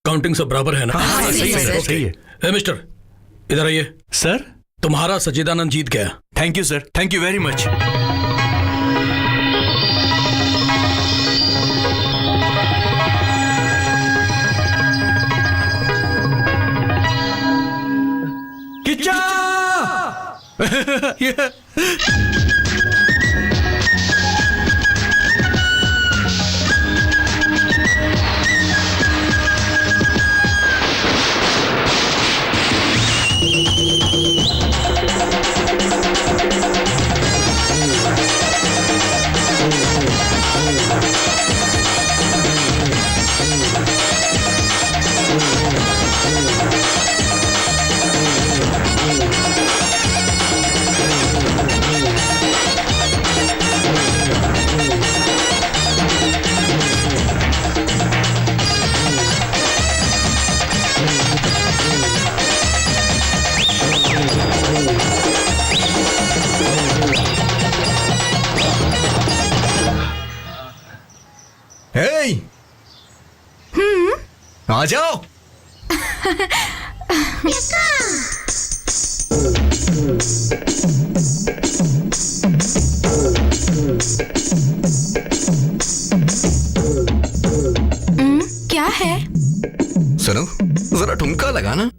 Counting सब बराबर है ना? हाँ, सही है सर, सही है। ए मिस्टर, इधर आइए। सर, तुम्हारा सच्चिदानंद जीत गया। Thank you sir, thank you very much. Kichcha! आ जाओ। क्या है? सुनो, जरा ठुमका लगाना।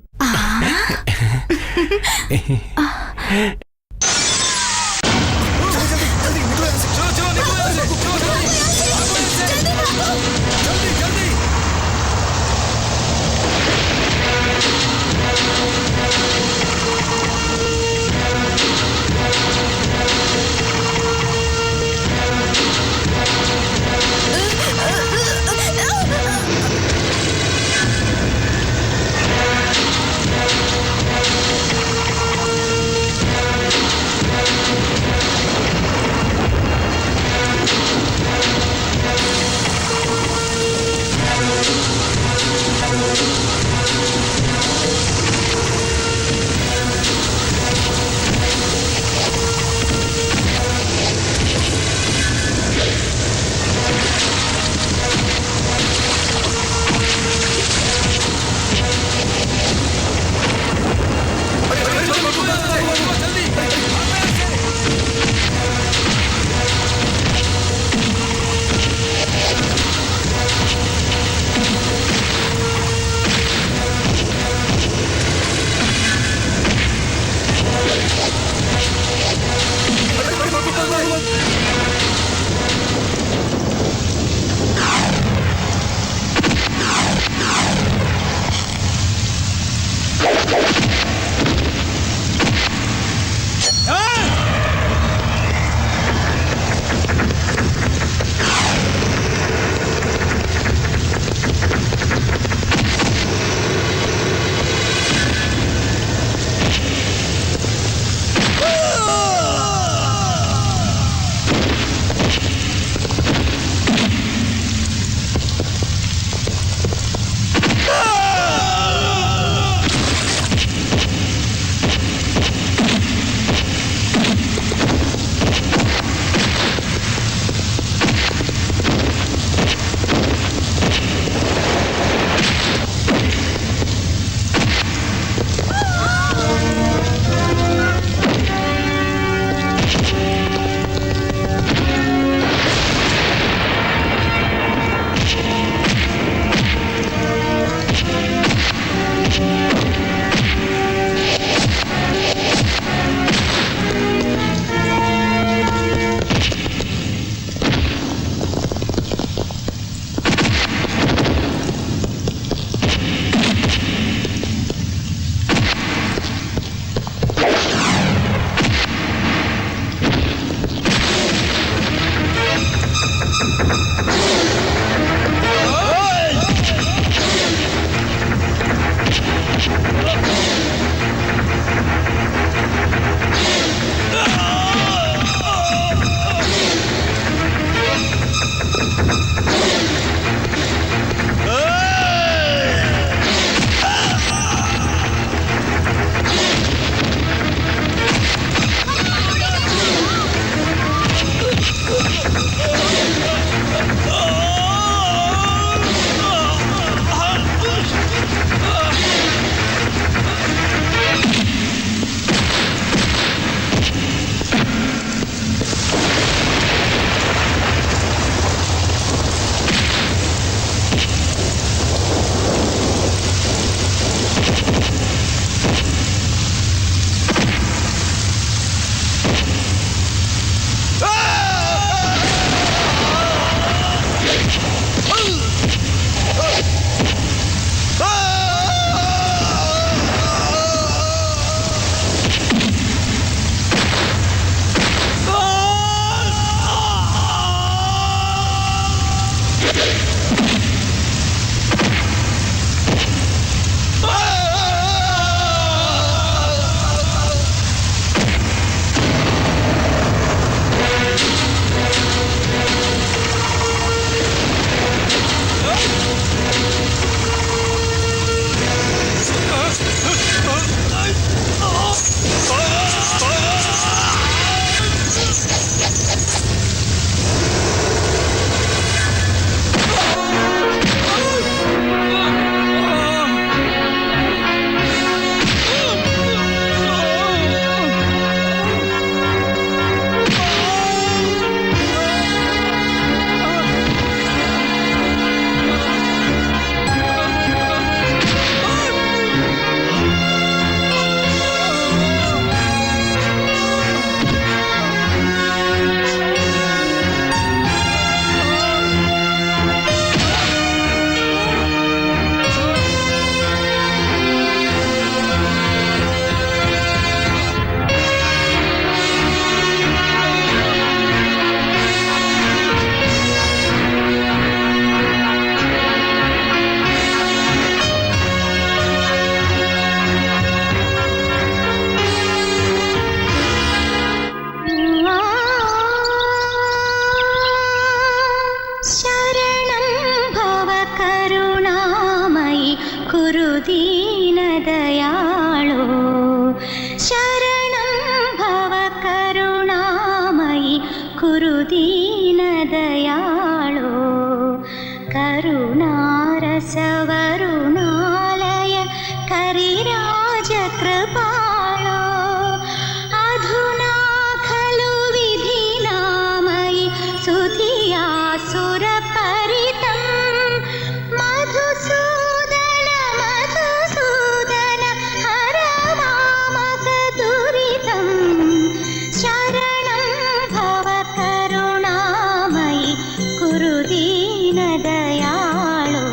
दयाळो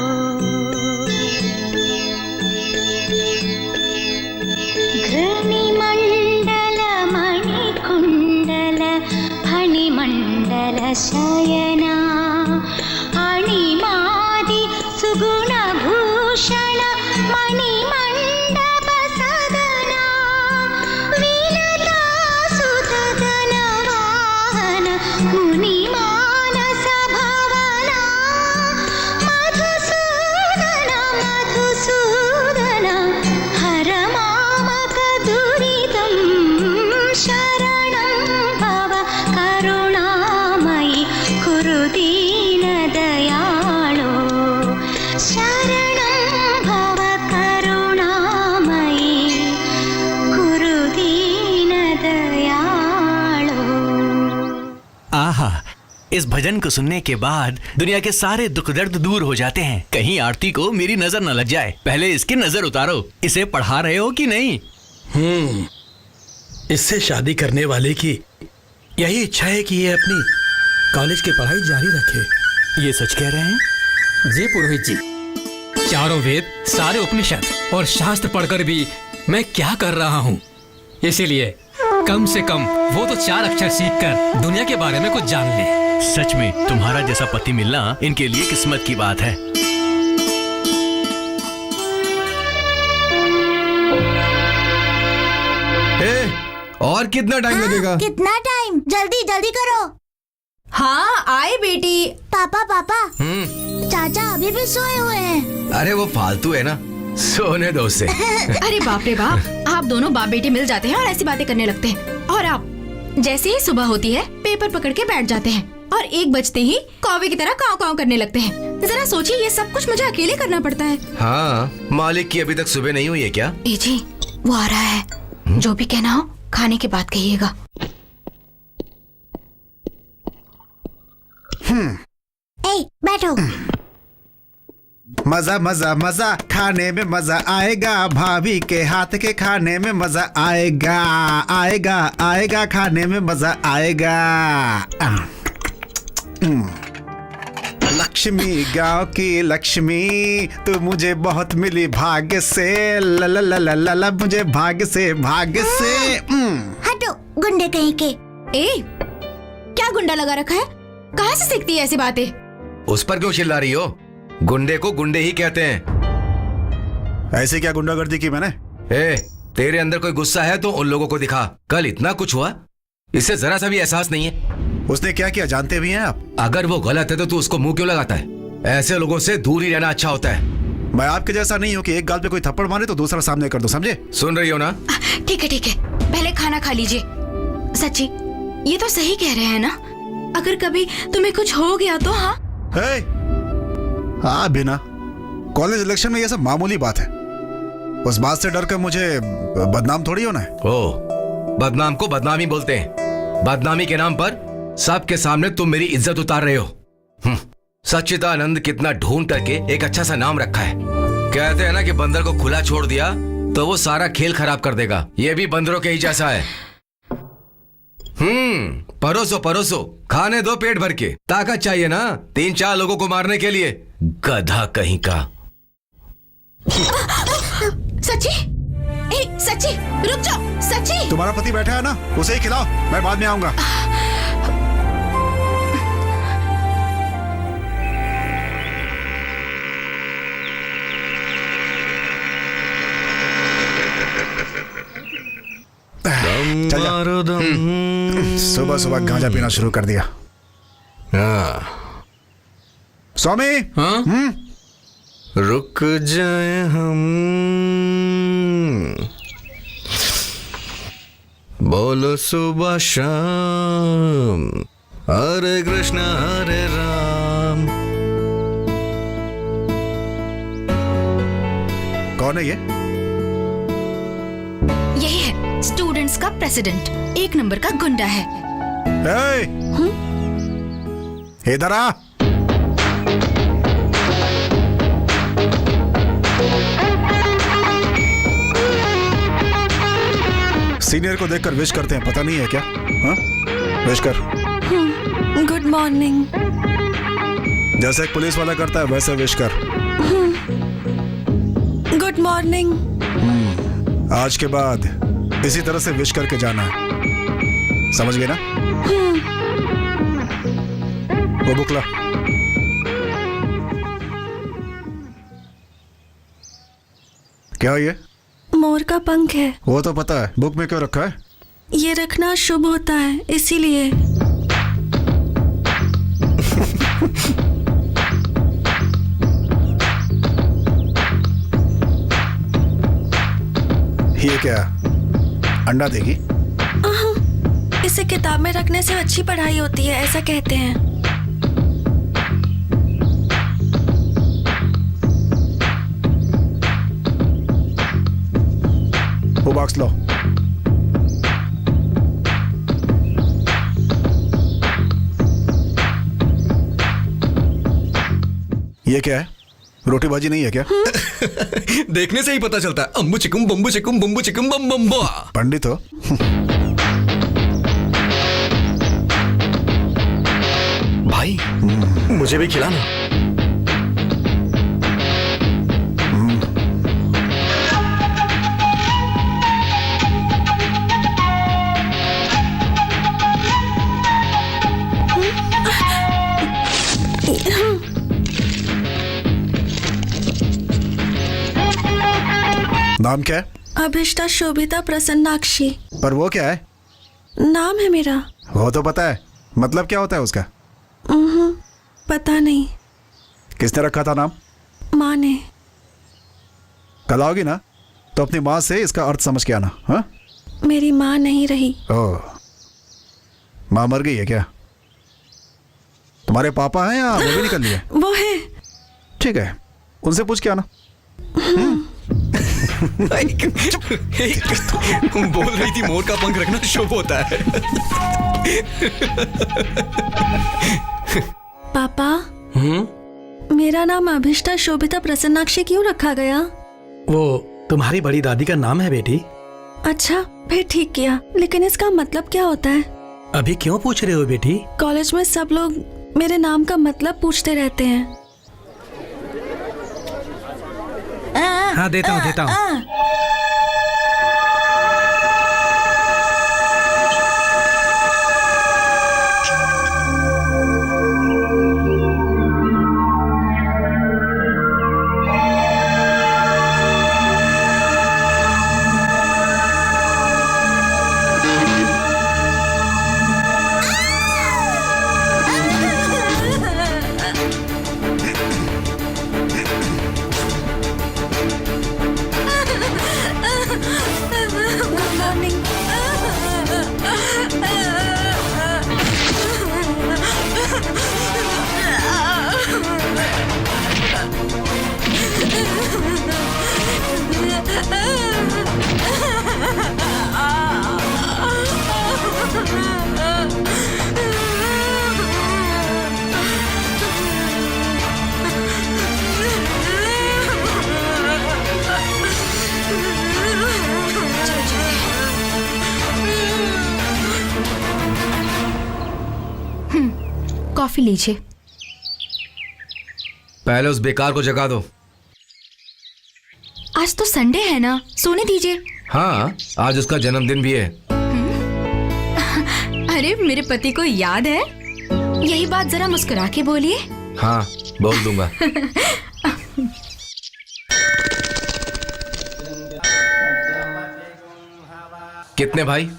घृणिमण्डल मणिकुण्डल फणिमण्डल शयना अणिमादि सुगुणभूषण मणिमण्डप सदना विलता सुतगन वाहन मुनिमानस भवना मधुसूदन मधुसूदन हर मामक दुरितं शरणं भव करुणामयि कुरु दीनदयाळो शरणं भव करुणामयि कुरु दीनदयाळो। आहा, इस भजन को सुनने के बाद दुनिया के सारे दुख दर्द दूर हो जाते हैं। कहीं आरती को मेरी नजर न लग जाए। पहले इसकी नजर उतारो। इसे पढ़ा रहे हो कि नहीं? इससे शादी करने वाले की यही इच्छा है कि ये अपनी कॉलेज की पढ़ाई जारी रखे। ये सच कह रहे हैं? जी पुरोहित जी, चारों वेद, सारे उपनिषद और शास्त्र पढ़कर भी मैं क्या कर रहा हूँ। इसीलिए कम से कम वो तो 4 अक्षर सीखकर दुनिया के बारे में कुछ जान ले। सच में तुम्हारा जैसा पति मिलना इनके लिए किस्मत की बात है। और कितना टाइम लगेगा? कितना टाइम? जल्दी जल्दी करो। हाँ आए बेटी। पापा पापा, चाचा अभी भी सोए हुए हैं। अरे वो फालतू है ना, सोने दो उसे। अरे बाप रे बाप, आप दोनों बाप बेटे मिल जाते हैं और ऐसी बातें करने लगते हैं। और आप जैसे ही सुबह होती है पेपर पकड़ के बैठ जाते हैं और 1 बजते ही कौवे की तरह काव काव करने लगते हैं। जरा सोचिए, ये सब कुछ मुझे अकेले करना पड़ता है। हाँ, मालिक की अभी तक सुबह नहीं हुई है क्या? ए जी, वो आ रहा है। जो भी कहना हो खाने के बाद कहिएगा। ए, बैठो। मजा मजा मजा खाने में मजा आएगा, भाभी के हाथ के खाने में मजा आएगा, आएगा आएगा खाने में मजा आएगा। लक्ष्मी गांव की लक्ष्मी, तू मुझे बहुत मिली भाग्य से, ला ला ला ला ला ला, मुझे भाग्य से हटो गुंडे कहीं के। ए, क्या गुंडा लगा रखा है? कहाँ से सीखती है ऐसी बातें? उस पर क्यों चिल्ला रही हो? गुंडे को गुंडे ही कहते हैं। ऐसे क्या गुंडागर्दी की मैंने? ए, तेरे अंदर कोई गुस्सा है तो उन लोगों को दिखा। कल इतना कुछ हुआ, इससे जरा सा भी एहसास नहीं है। उसने क्या किया जानते भी हैं आप? अगर वो गलत है तो तू उसको मुंह क्यों लगाता है? ऐसे लोगों से दूर ही रहना अच्छा होता है। मैं आपके जैसा नहीं हूँ कि एक गाल पे कोई थप्पड़ मारे तो दूसरा सामने कर दो, समझे? सुन रही हो ना? ठीक है ठीक है, पहले खाना खा लीजिए। सच्ची, ये तो सही कह रहे हैं ना? अगर कभी तुम्हें कुछ हो गया तो? हाँ हाँ बिना कॉलेज इलेक्शन में ये सब मामूली बात है। उस बात से डर कर मुझे बदनाम थोड़ी होना है। ओ, बदनाम को बदनामी बोलते हैं। बदनामी के नाम पर सबके सामने तुम मेरी इज्जत उतार रहे हो। सच्चिदानंद कितना ढूंढ करके एक अच्छा सा नाम रखा है। कहते हैं ना कि बंदर को खुला छोड़ दिया तो वो सारा खेल खराब कर देगा। ये भी बंदरों के ही जैसा है। परोसो परोसो, खाने दो पेट भर के। ताकत चाहिए ना 3-4 लोगों को मारने के लिए। गधा कहीं का। सच्ची, ए, सच्ची रुक जाओ। सच्ची, तुम्हारा पति बैठा है ना, उसे ही खिलाओ, मैं बाद में आऊंगा। सुबह सुबह गांजा पीना शुरू कर दिया। स्वामी, रुक जाए हम, बोलो सुबह शाम, हरे कृष्ण हरे राम। कौन है ये? यही है स्टूडेंट्स का प्रेसिडेंट, 1 नंबर का गुंडा है। इधर आ। सीनियर को देखकर विश करते हैं, पता नहीं है क्या? हाँ, विश कर। Good morning. जैसे एक पुलिस वाला करता है वैसे विश कर। Good morning. आज के बाद इसी तरह से विश करके जाना है, समझ गए ना? वो बुक ला। क्या ये? मोर का पंख है। वो तो पता है, बुक में क्यों रखा है? ये रखना शुभ होता है, इसीलिए। ये क्या, अंडा देगी? इसे किताब में रखने से अच्छी पढ़ाई होती है, ऐसा कहते हैं। वो बॉक्स लो। ये क्या है? रोटी भाजी नहीं है क्या? देखने से ही पता चलता है। अम्बू चिकुम बम्बू चिकुम बम्बू चिकुम बम बम्बा। पंडित हो? भाई मुझे भी खिलाना। नाम क्या है? अभिष्टा शोभिता प्रसन्नाक्षी। पर वो क्या है? नाम है मेरा। वो तो पता है, मतलब क्या होता है उसका? पता नहीं। किसने रखा था नाम? माँ ने। कल आओगी ना तो अपनी माँ से इसका अर्थ समझ के आना। हाँ? मेरी माँ नहीं रही। ओह, माँ मर गई है क्या? तुम्हारे पापा हैं या वो भी निकल लिए? वो है। ठीक है, उनसे पूछ के आना। बोल रही थी मोर का पंख रखना शुभ होता है। पापा, मेरा नाम अभिष्टा शोभिता प्रसन्नाक्षी क्यों रखा गया? वो तुम्हारी बड़ी दादी का नाम है बेटी। अच्छा, फिर ठीक किया। लेकिन इसका मतलब क्या होता है? अभी क्यों पूछ रहे हो बेटी? कॉलेज में सब लोग मेरे नाम का मतलब पूछते रहते हैं। हाँ, देता हूँ देता हूँ। कॉफी लीजिए। पहले उस बेकार को जगा दो। आज तो संडे है ना, सोने दीजिए। हाँ, आज उसका जन्मदिन भी है। अरे मेरे पति को याद है? यही बात जरा मुस्कुरा के बोलिए। हाँ, बोल दूंगा। कितने भाई?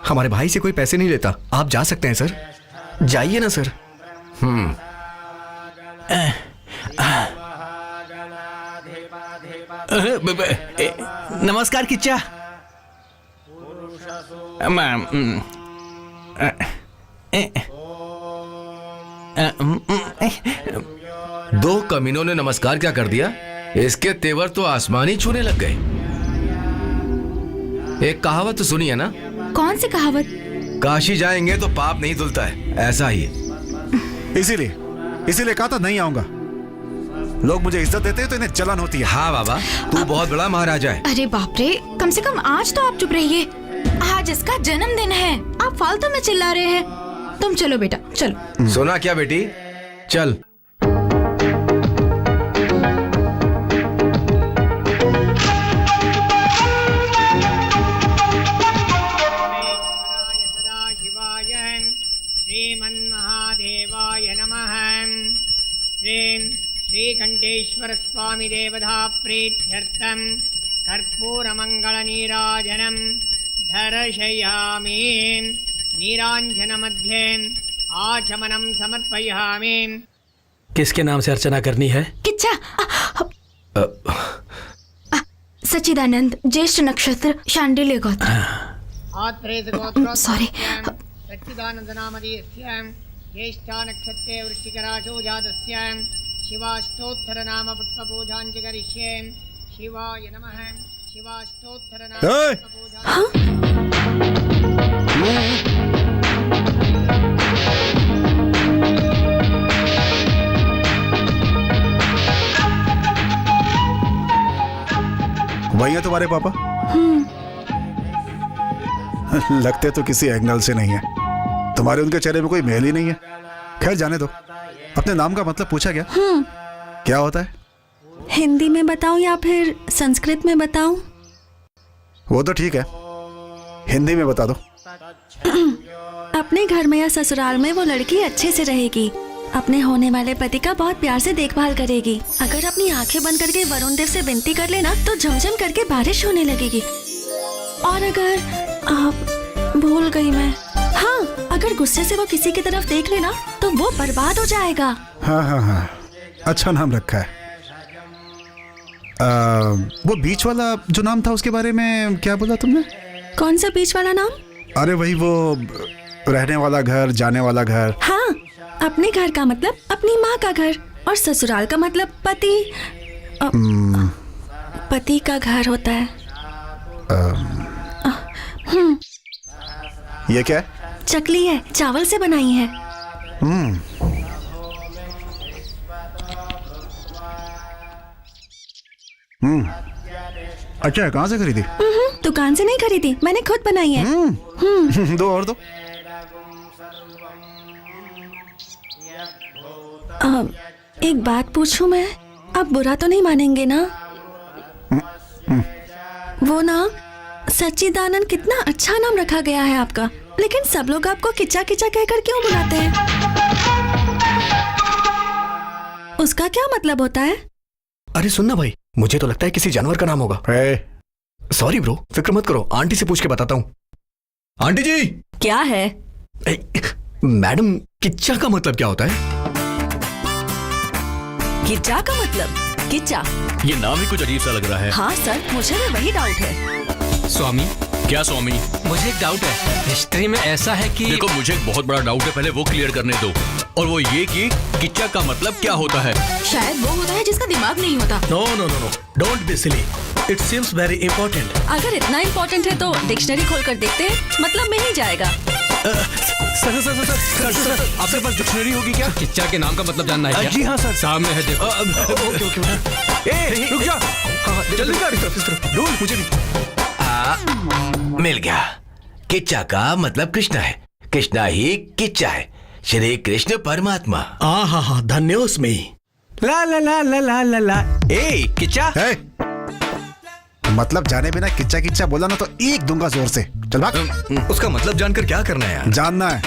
हमारे भाई से कोई पैसे नहीं लेता। आप जा सकते हैं सर, जाइए ना सर। नमस्कार किच्चा। दो कमीनों ने नमस्कार क्या कर दिया? इसके तेवर तो आसमानी छूने लग गए। एक कहावत तो सुनी है ना? कौन सी कहावत? काशी जाएंगे तो पाप नहीं धुलता है, ऐसा ही है। इसीलिए कहा था नहीं आऊंगा। लोग मुझे इज्जत देते हैं तो इन्हें जलन होती है। हाँ बाबा, तू बहुत बड़ा महाराजा है। अरे बाप रे, कम से कम आज तो आप चुप रहिए। आज इसका जन्मदिन है, आप फालतू में चिल्ला रहे हैं। तुम चलो बेटा, चलो। सुना क्या बेटी? चल। नीलकंठेश्वर स्वामी देवता प्रीत्यर्थम कर्पूरमंगल नीराजनम दर्शयामि नीरांजन मध्ये आचमनम समर्पयामि। किसके नाम से अर्चना करनी है? किच्चा। सच्चिदानंद, ज्येष्ठ नक्षत्र, शांडिल्य गोत्र। सॉरी। सच्चिदानंद नामधेयस्य ज्येष्ठा नक्षत्रे वृश्चिकराशौ जातस्य शिवाष्टोत्तर नाम पुष्पपूजाञ्च करिष्ये। शिवाय नमः। शिवाष्टोत्तर नाम वही है तुम्हारे पापा? लगते तो किसी एंगल से नहीं है। तुम्हारे उनके चेहरे में कोई मेल ही नहीं है। खैर जाने दो। अपने नाम का मतलब पूछा क्या? क्या होता है? हिंदी में बताऊं या फिर संस्कृत में बताऊं? वो तो ठीक है, हिंदी में बता दो। अपने घर में या ससुराल में वो लड़की अच्छे से रहेगी, अपने होने वाले पति का बहुत प्यार से देखभाल करेगी। अगर अपनी आंखें बंद करके वरुण देव से विनती कर लेना तो झमझम करके बारिश होने लगेगी। और अगर आप भूल गई मैं, हाँ, अगर गुस्से से वो किसी की तरफ देख लेना तो वो बर्बाद हो जाएगा। हाँ हाँ हाँ, अच्छा नाम रखा है। वो बीच वाला जो नाम था उसके बारे में क्या बोला तुमने? कौन सा बीच वाला नाम? अरे वही वो रहने वाला घर, जाने वाला घर। हाँ, अपने घर का मतलब अपनी माँ का घर और ससुराल का मतलब पति पति का घर होता है। ये क्या है? चकली है, चावल से बनाई है। अच्छा है, कहाँ से खरीदी? दुकान से नहीं खरीदी, मैंने खुद बनाई है। दो और दो। एक बात पूछूं मैं? आप बुरा तो नहीं मानेंगे ना? वो ना सच्चिदानंद, कितना अच्छा नाम रखा गया है आपका, लेकिन सब लोग आपको किच्चा किच्चा कहकर क्यों बुलाते हैं? उसका क्या मतलब होता है? अरे सुनना भाई, मुझे तो लगता है किसी जानवर का नाम होगा। सॉरी ब्रो, फिक्र मत करो, आंटी से पूछ के बताता हूँ। आंटी जी। क्या है? मैडम, किच्चा का मतलब क्या होता है? किच्चा का मतलब? किच्चा, ये नाम ही कुछ अजीब सा लग रहा है। हाँ सर, मुझे भी वही डाउट है। स्वामी, क्या स्वामी? मुझे एक डाउट है। हिस्ट्री में ऐसा है कि देखो, मुझे एक बहुत बड़ा डाउट है, पहले वो क्लियर करने दो। और वो ये कि किच्चा का मतलब क्या होता है? शायद वो होता है जिसका दिमाग नहीं होता। No no no no, don't be silly, it seems very important. अगर इतना इंपॉर्टेंट है तो डिक्शनरी खोलकर देखते हैं, मतलब में ही जाएगा। सर आपके पास डिक्शनरी होगी क्या? किच्चा के नाम का मतलब जानना है क्या? जी हाँ सर, सामने है, देखो। ओके ओके, रुक जा, जल्दी कर, इस तरफ ढूंढ, मुझे भी। मिल गया। किच्चा का मतलब कृष्णा है, कृष्णा ही किच्चा है, श्री कृष्ण परमात्मा। हाँ, धन्योस्मी। ला ला ला ला ला ला ला। ए किच्चा, मतलब जाने बिना किच्चा किच्चा बोला ना तो एक दूंगा जोर से। चल भाग। उसका मतलब जानकर क्या करना है यार? जानना है।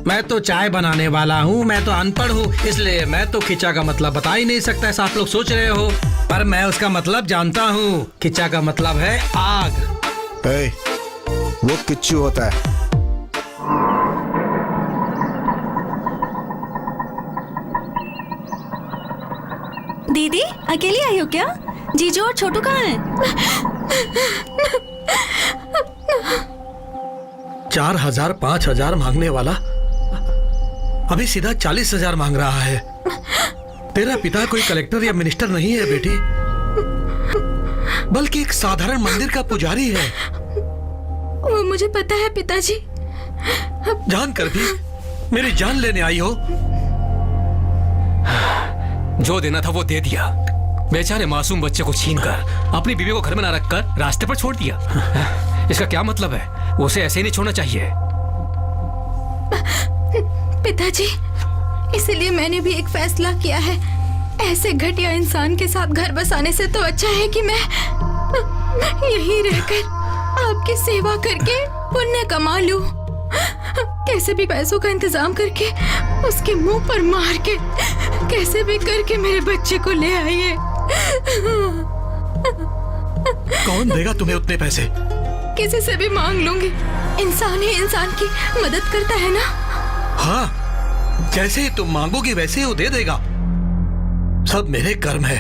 मैं तो चाय बनाने वाला हूँ, मैं तो अनपढ़ हूँ, इसलिए मैं तो किच्चा का मतलब बता ही नहीं सकता, ऐसा आप लोग सोच रहे हो। पर मैं उसका मतलब जानता हूँ। किच्चा का मतलब है आग। वो किच्चू होता है। दीदी, अकेली आई हो क्या? जीजू और छोटू कहाँ हैं? 4,000 5,000 मांगने वाला अभी सीधा 40,000 मांग रहा है। तेरा पिता कोई कलेक्टर या मिनिस्टर नहीं है बेटी, बल्कि एक साधारण मंदिर का पुजारी है। वो मुझे पता है पिताजी। जानकर भी मेरी जान लेने आई हो। जो देना था वो दे दिया। बेचारे मासूम बच्चे को छीनकर अपनी बीवी को घर में ना रखकर रास्ते पर छोड़ दिया। इसका क्या मतलब है? उसे ऐसे ही नहीं छोड़ना चाहिए। पिताजी, इसीलिए मैंने भी एक फैसला किया है। ऐसे घटिया इंसान के साथ घर बसाने से तो अच्छा है कि मैं यहीं रहकर आपकी सेवा करके पुण्य कमा लूं। कैसे भी पैसों का इंतजाम करके उसके मुंह पर मार के कैसे भी करके मेरे बच्चे को ले आइए। कौन देगा तुम्हें उतने पैसे? किसी से भी मांग लूंगी। इंसान ही इंसान की मदद करता है ना। हाँ, जैसे तुम मांगोगी वैसे वो दे देगा। सब मेरे कर्म है।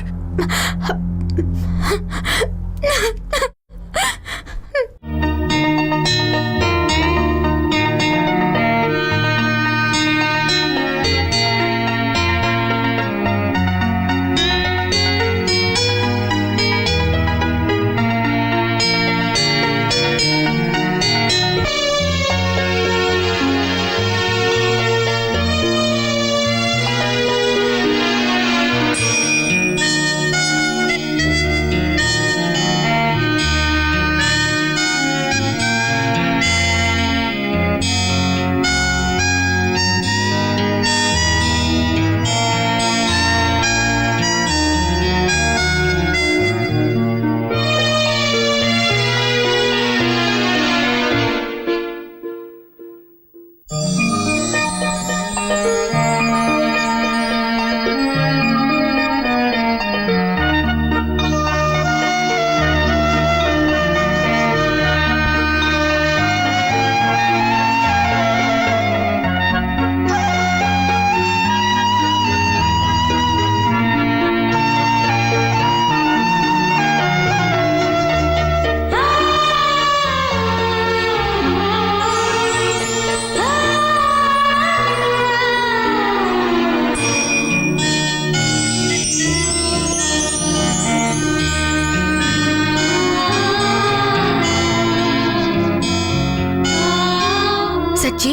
सच्ची?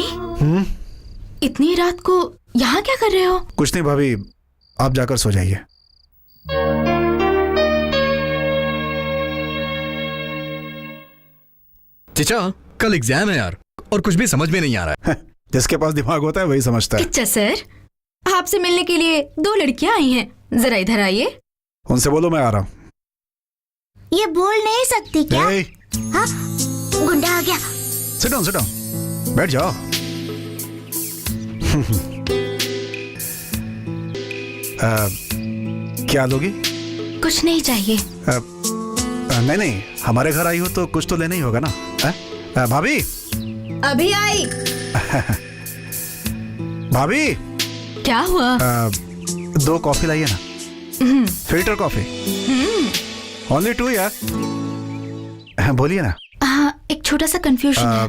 इतनी रात को यहाँ क्या कर रहे हो? कुछ नहीं भाभी, आप जाकर सो जाइए। चचा, कल एग्जाम है यार, और कुछ भी समझ में नहीं आ रहा है। जिसके पास दिमाग होता है वही समझता है। किच्चा सर, आपसे मिलने के लिए 2 लड़कियां आई हैं। जरा इधर आइए। उनसे बोलो मैं आ रहा हूँ। ये बोल नहीं सकती क्या? Hey, हाँ, गुंडा आ गया। sit down, sit down. बैठ जाओ। क्या लोगी? कुछ नहीं चाहिए। नहीं नहीं, हमारे घर आई हो तो कुछ तो लेना ही होगा ना। भाभी, अभी आई। भाभी, क्या हुआ? 2 कॉफी लाइए ना, फिल्टर कॉफी। ओनली 2 यार। बोलिए ना। हाँ, एक छोटा सा कंफ्यूजन है।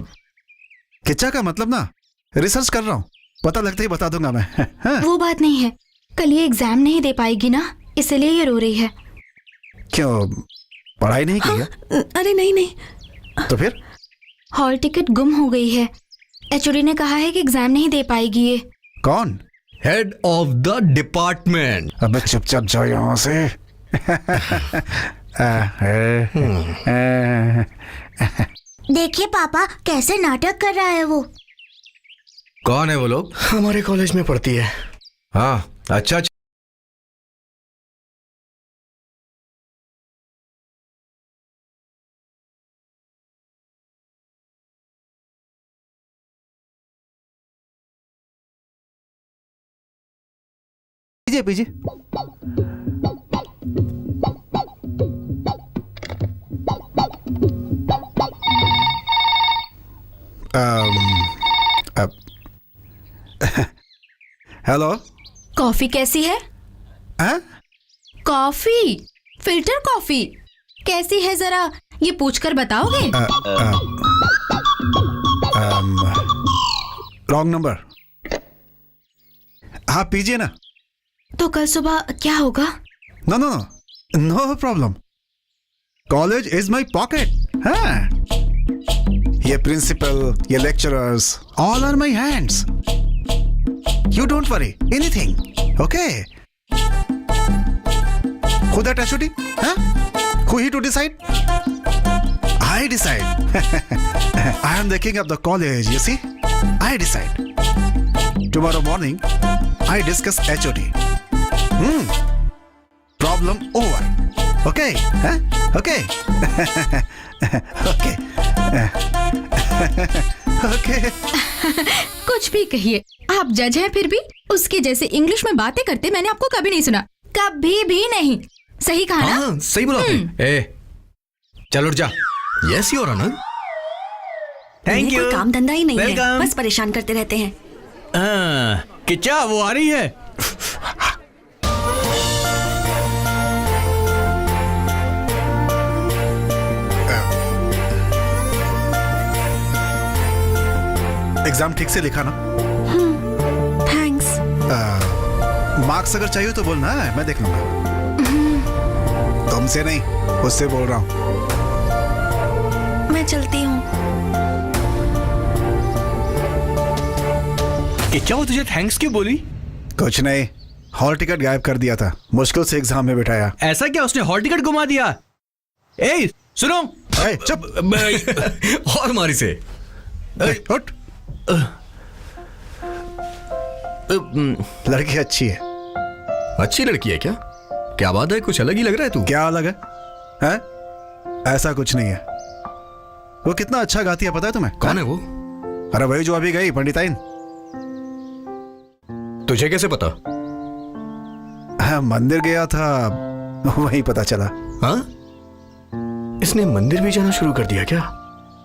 किच्चा का मतलब ना, रिसर्च कर रहा हूँ, पता लगता ही बता दूंगा मैं। हाँ? वो बात नहीं है, कल ये एग्जाम नहीं दे पाएगी ना, इसलिए ये रो रही है। क्यों, पढ़ाई नहीं की है? अरे नहीं नहीं। तो फिर? हॉल टिकट गुम हो गई है। एचओडी ने कहा है कि एग्जाम नहीं दे पाएगी ये। कौन? Head of the department. अबे चुपचाप जाओ यहाँ से। देखिए पापा कैसे नाटक कर रहा है वो। कौन है वो लोग? हमारे कॉलेज में पढ़ती है। हाँ, अच्छा। पीजिए पीजिए। हेलो। कॉफी कैसी है? कॉफी, फिल्टर कॉफी कैसी है, जरा ये पूछकर बताओगे? Wrong number. हाँ पीजिए ना। तो कल सुबह क्या होगा? No no no problem. College is my pocket. हाँ, ये प्रिंसिपल, ये lecturers, all are my hands. You don't worry anything, okay? Who that HOD? Huh? Who he to decide? I decide. I am the king of the college, you see? I decide. Tomorrow morning, I discuss HOD. Problem over. Okay? Huh? Okay? Okay. Okay. कुछ भी कहिए, आप जज हैं फिर भी उसके जैसे इंग्लिश में बातें करते मैंने आपको कभी नहीं सुना, कभी भी नहीं। सही कहा ना? हाँ सही बोला आपने। ए, चल उठ जा। Yes your honour. Thank you. कोई काम धंधा ही नहीं है, Welcome. बस परेशान करते रहते हैं। किच्चा वो आ रही है। एग्जाम ठीक से लिखा ना? थैंक्स। मार्क्स अगर चाहिए तो बोलना है, मैं देख लूंगा। तुमसे नहीं, उससे बोल रहा हूँ। मैं चलती हूँ। किच्चा वो तुझे थैंक्स क्यों बोली? कुछ नहीं, हॉल टिकट गायब कर दिया था, मुश्किल से एग्जाम में बिठाया। ऐसा क्या उसने हॉल टिकट घुमा दिया? ए सुनो। ए, चुप। और मारी से। ए, उठ। लड़की अच्छी है। अच्छी लड़की है क्या? क्या बात है, कुछ अलग ही लग रहा है तू। क्या अलग है? हैं? ऐसा कुछ नहीं है। वो कितना अच्छा गाती है पता है तुम्हें? कौन है वो? अरे वही जो अभी गई, पंडिताइन। तुझे कैसे पता? हाँ, मंदिर गया था, वहीं पता चला। हाँ, इसने मंदिर भी जाना शुरू कर दिया क्या?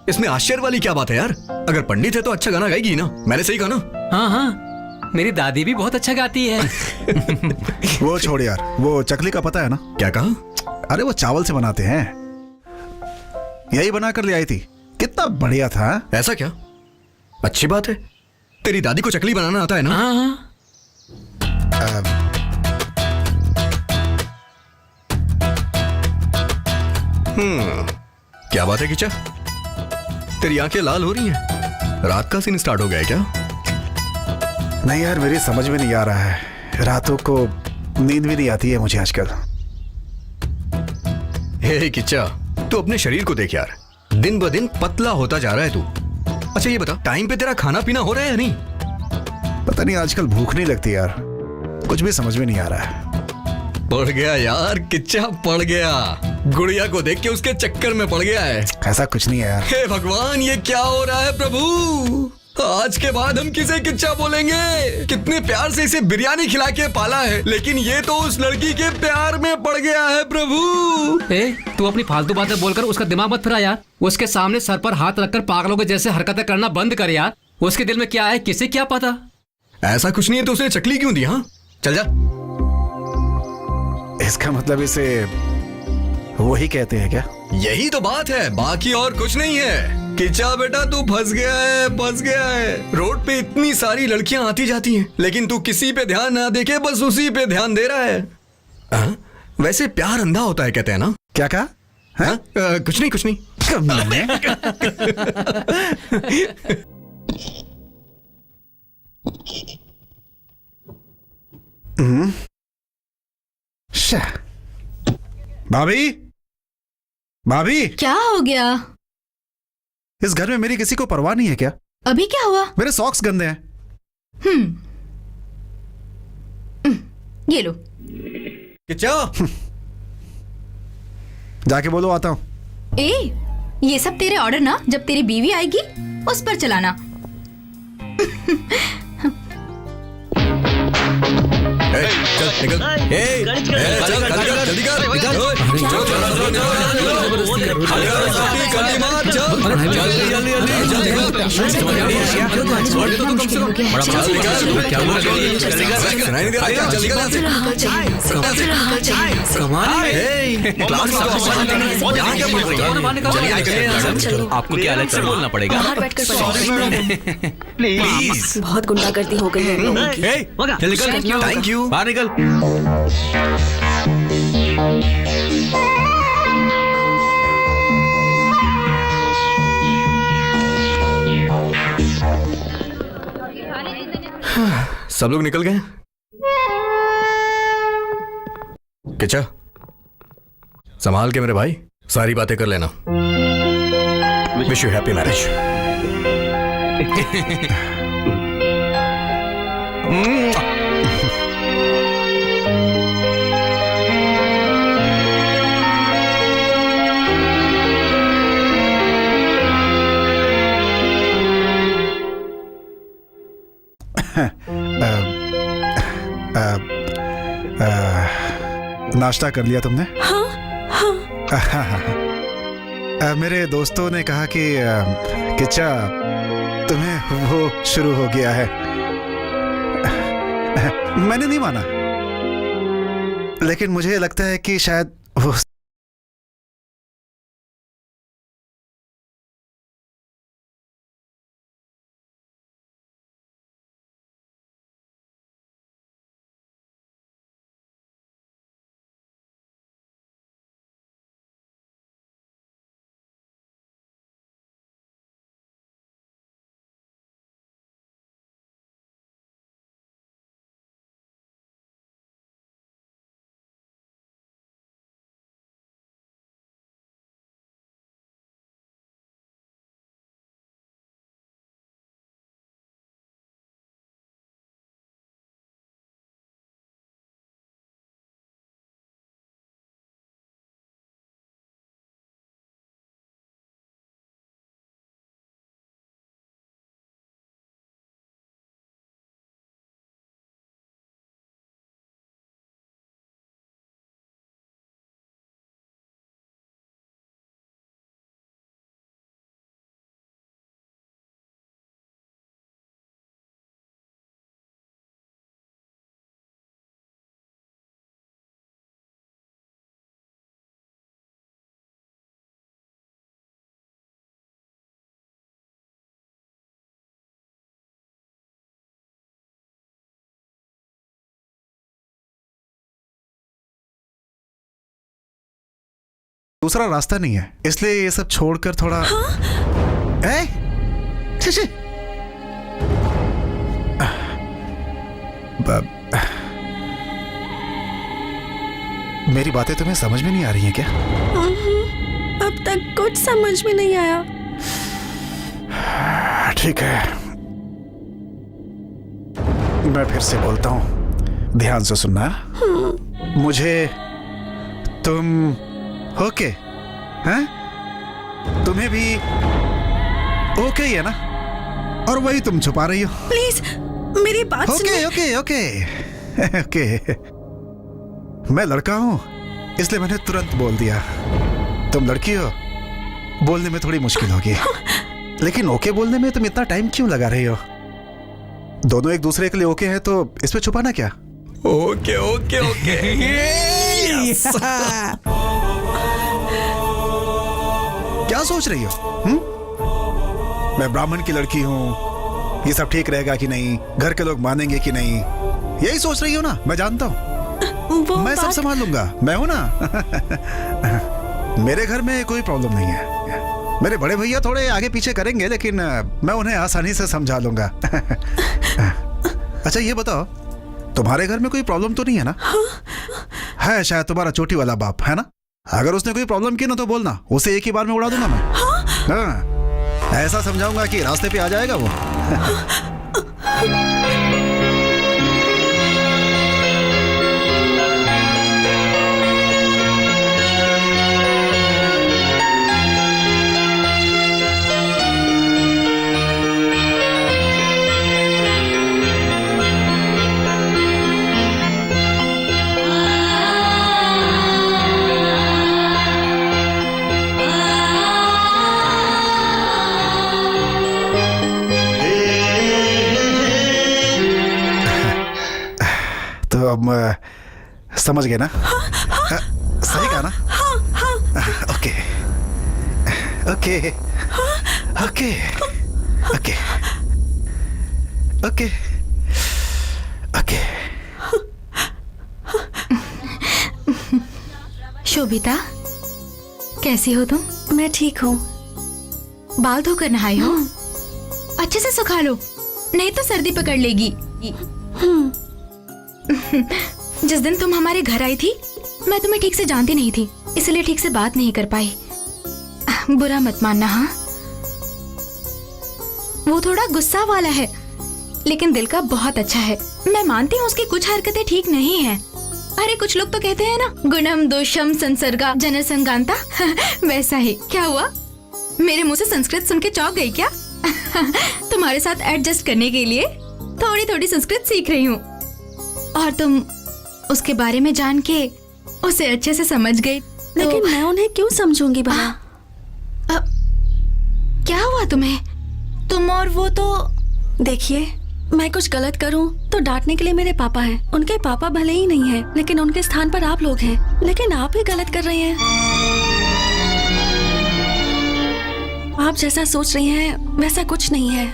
इसमें आश्चर्य वाली क्या बात है यार? अगर पंडित है तो अच्छा गाना गाएगी ना। मैंने सही कहा ना? हाँ हाँ, मेरी दादी भी बहुत अच्छा गाती है। वो छोड़ यार, वो चकली का पता है ना? क्या कहा? अरे वो चावल से बनाते हैं, यही बना कर ले आई थी, कितना बढ़िया था। ऐसा क्या? अच्छी बात है। तेरी दादी को चकली बनाना आता है ना? हाँ हाँ। क्या बात है किचा? तेरी आंखें लाल हो रही हैं। रात का सीन स्टार्ट हो गया है क्या? नहीं यार, मेरी समझ में नहीं आ रहा है, रातों को नींद भी नहीं आती है मुझे आजकल। हे किच्चा, तू अपने शरीर को देख यार, दिन ब दिन पतला होता जा रहा है तू। अच्छा ये बता, टाइम पे तेरा खाना पीना हो रहा है या नहीं? पता नहीं आजकल भूख नहीं लगती यार, कुछ भी समझ में नहीं आ रहा है। पड़ गया यार किच्चा, पड़ गया। गुड़िया को देख के उसके चक्कर में पड़ गया है। ऐसा कुछ नहीं है यार। हे भगवान, ये क्या हो रहा है प्रभु? आज के बाद हम किसे किच्चा बोलेंगे? कितने प्यार से इसे बिरयानी खिला के पाला है, लेकिन ये तो उस लड़की के प्यार में पड़ गया है प्रभु। ए, तू अपनी फालतू बातें बोलकर उसका दिमाग मत फिरा यार। उसके सामने सर पर हाथ रखकर पागलों के जैसे हरकतें करना बंद कर यार। उसके दिल में क्या है किसे क्या पता। ऐसा कुछ नहीं है तो उसने चकली क्यों दी? हाँ चल जा। इसका मतलब इसे वही कहते हैं क्या? यही तो बात है, बाकी और कुछ नहीं है। किचा बेटा तू फंस गया है, फंस गया है। रोड पे इतनी सारी लड़कियां आती जाती हैं, लेकिन तू किसी पे ध्यान ना देके बस उसी पे ध्यान दे रहा है। वैसे प्यार अंधा होता है कहते हैं ना? क्या कहा? हाँ? कुछ नहीं कुछ नहीं। भाभी, भाभी, क्या हो गया? इस घर में मेरी किसी को परवाह नहीं है क्या? अभी क्या हुआ? मेरे सॉक्स गंदे हैं। ये लो। किचा, जाके बोलो आता हूँ। ए, ये सब तेरे ऑर्डर ना, जब तेरी बीवी आएगी उस पर चलाना। चल निकल। चल जल्दी कर। आपको क्या अलग से बोलना पड़ेगा? बाहर बैठकर प्लीज। बहुत गुंडागर्दी हो गई है इन लोगों की। Thank you. बाहर निकल। सब लोग निकल गए। किचा, संभाल के मेरे भाई, सारी बातें कर लेना। Wish you happy marriage. नाश्ता कर लिया तुमने? हाँ हाँ। मेरे दोस्तों ने कहा कि किच्चा तुम्हें वो शुरू हो गया है। मैंने नहीं माना, लेकिन मुझे लगता है कि शायद वो दूसरा रास्ता नहीं है, इसलिए ये सब छोड़कर थोड़ा छी। मेरी बातें तुम्हें समझ में नहीं आ रही हैं क्या? अब तक कुछ समझ में नहीं आया। ठीक है, मैं फिर से बोलता हूं, ध्यान से सुनना। मुझे तुम ओके हैं? तुम्हें भी ओके ही है ना? और वही तुम छुपा रही हो। प्लीज मेरी बात सुनिए। ओके ओके ओके मैं लड़का हूं, इसलिए मैंने तुरंत बोल दिया। तुम लड़की हो, बोलने में थोड़ी मुश्किल होगी। लेकिन ओके बोलने में तुम इतना टाइम क्यों लगा रही हो? दोनों एक दूसरे के लिए ओके है, तो इसमें छुपाना क्या? Okay okay okay. क्या सोच रही हो? मैं ब्राह्मण की लड़की हूं, ये सब ठीक रहेगा कि नहीं, घर के लोग मानेंगे कि नहीं, यही सोच रही हो ना? मैं जानता हूं, मैं सब संभाल लूंगा, मैं हूं ना। मेरे घर में कोई प्रॉब्लम नहीं है। मेरे बड़े भैया थोड़े आगे पीछे करेंगे, लेकिन मैं उन्हें आसानी से समझा लूंगा। अच्छा ये बताओ, तुम्हारे घर में कोई प्रॉब्लम तो नहीं है ना? है शायद तुम्हारा चोटी वाला बाप, है ना? अगर उसने कोई प्रॉब्लम की ना तो बोलना, उसे एक ही बार में उड़ा दूंगा मैं। हाँ, ऐसा समझाऊंगा कि रास्ते पे आ जाएगा वो। अब समझ गए ना? सही कहा ना? Okay okay okay okay okay okay. Shobhita, कैसी हो तुम? मैं ठीक हूँ। बाल धोकर नहाई हो? अच्छे से सुखा लो, नहीं तो सर्दी पकड़ लेगी। जिस दिन तुम हमारे घर आई थी, मैं तुम्हें ठीक से जानती नहीं थी, इसलिए ठीक से बात नहीं कर पाई। बुरा मत मानना। हाँ, वो थोड़ा गुस्सा वाला है, लेकिन दिल का बहुत अच्छा है। मैं मानती हूँ उसकी कुछ हरकतें ठीक नहीं हैं। अरे कुछ लोग तो कहते हैं ना, गुणम दोषम संसर्गा जनसंगांता। वैसा ही। क्या हुआ, मेरे मुंह से संस्कृत सुन के चौंक गई क्या? तुम्हारे साथ एडजस्ट करने के लिए थोड़ी थोड़ी संस्कृत सीख रही हूँ। और तुम उसके बारे में जान के उसे अच्छे से समझ गई। लेकिन मैं उन्हें क्यों समझूंगी भला? क्या हुआ तुम्हें? तुम और वो तो देखिए, मैं कुछ गलत करूं तो डांटने के लिए मेरे पापा हैं। उनके पापा भले ही नहीं हैं, लेकिन उनके स्थान पर आप लोग हैं। लेकिन आप ही गलत कर रहे हैं। आप जैसा सोच रही हैं वैसा कुछ नहीं है।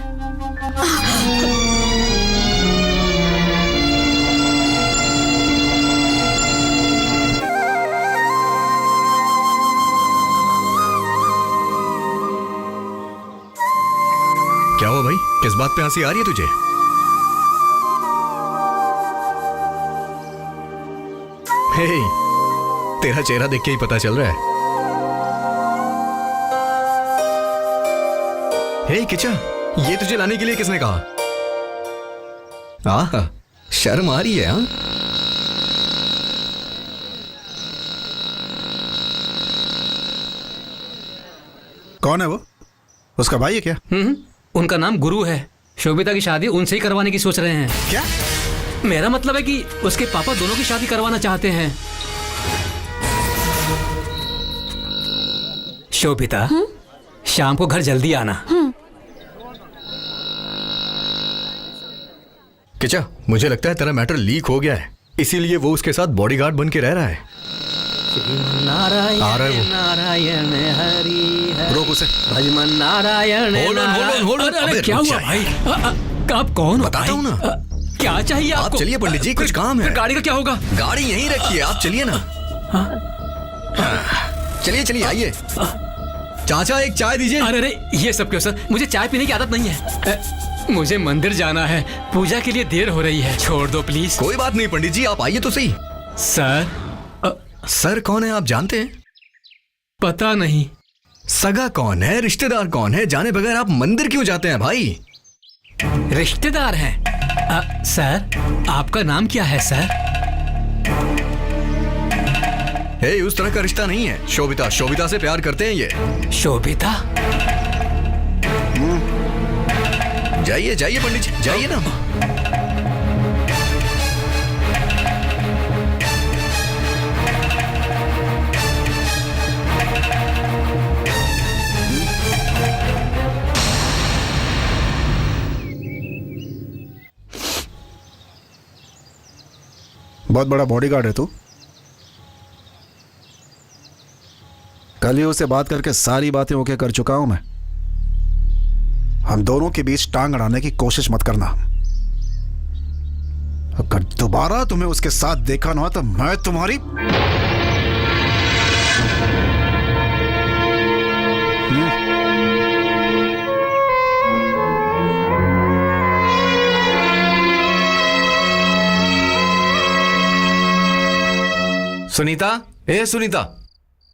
क्या हुआ भाई, किस बात पे हंसी आ रही है तुझे? हे, तेरा चेहरा देख के ही पता चल रहा है। हे किचा, ये तुझे लाने के लिए किसने कहा? आह, शर्म आ रही है हाँ? कौन है वो? उसका भाई है क्या? उनका नाम गुरु है। शोभिता की शादी उनसे ही करवाने की सोच रहे हैं। क्या? मेरा मतलब है कि उसके पापा दोनों की शादी करवाना चाहते हैं। शोभिता, शाम को घर जल्दी आना। किचा, मुझे लगता है तेरा मैटर लीक हो गया है, इसीलिए वो उसके साथ बॉडीगार्ड बन के रह रहा है। नारायण आ रहा है वो। नारायण हरि हरि रोक उसे। भजमन Narayan Hold on, hold on, hold on। अरे, अबे, क्या रुक हुआ जा। भाई? आप कौन हो? बताता हूँ ना। क्या चाहिए आप आपको? चलिए पंडित जी, कुछ काम है। फिर गाड़ी का क्या होगा? गाड़ी यहीं रखिए, आप चलिए ना। चलिए चलिए, आइए। चाचा, एक चाय दीजिए। अरे अरे, ये सब क्यों सर? मुझे चाय पीने की आदत नहीं है। मुझे मंदिर जाना है, पूजा के लिए देर हो रही है। छोड़ दो प्लीज। कोई बात नहीं पंडित जी, आप आइए तो सही। सर, सर कौन है आप जानते हैं? पता नहीं। सगा कौन है, रिश्तेदार कौन है, जाने बगैर आप मंदिर क्यों जाते हैं भाई? रिश्तेदार हैं। सर, आपका नाम क्या है सर? हे, उस तरह का रिश्ता नहीं है। शोभिता, शोभिता से प्यार करते हैं ये। शोभिता? जाइए जाइए पंडित जी, जाइए ना। बहुत बड़ा बॉडीगार्ड है तू। कल ही उसे बात करके सारी बातें ओके कर चुका हूं मैं। हम दोनों के बीच टांग अड़ाने की कोशिश मत करना। अगर दोबारा तुम्हें उसके साथ देखा ना तो मैं तुम्हारी सुनीता, ए सुनीता।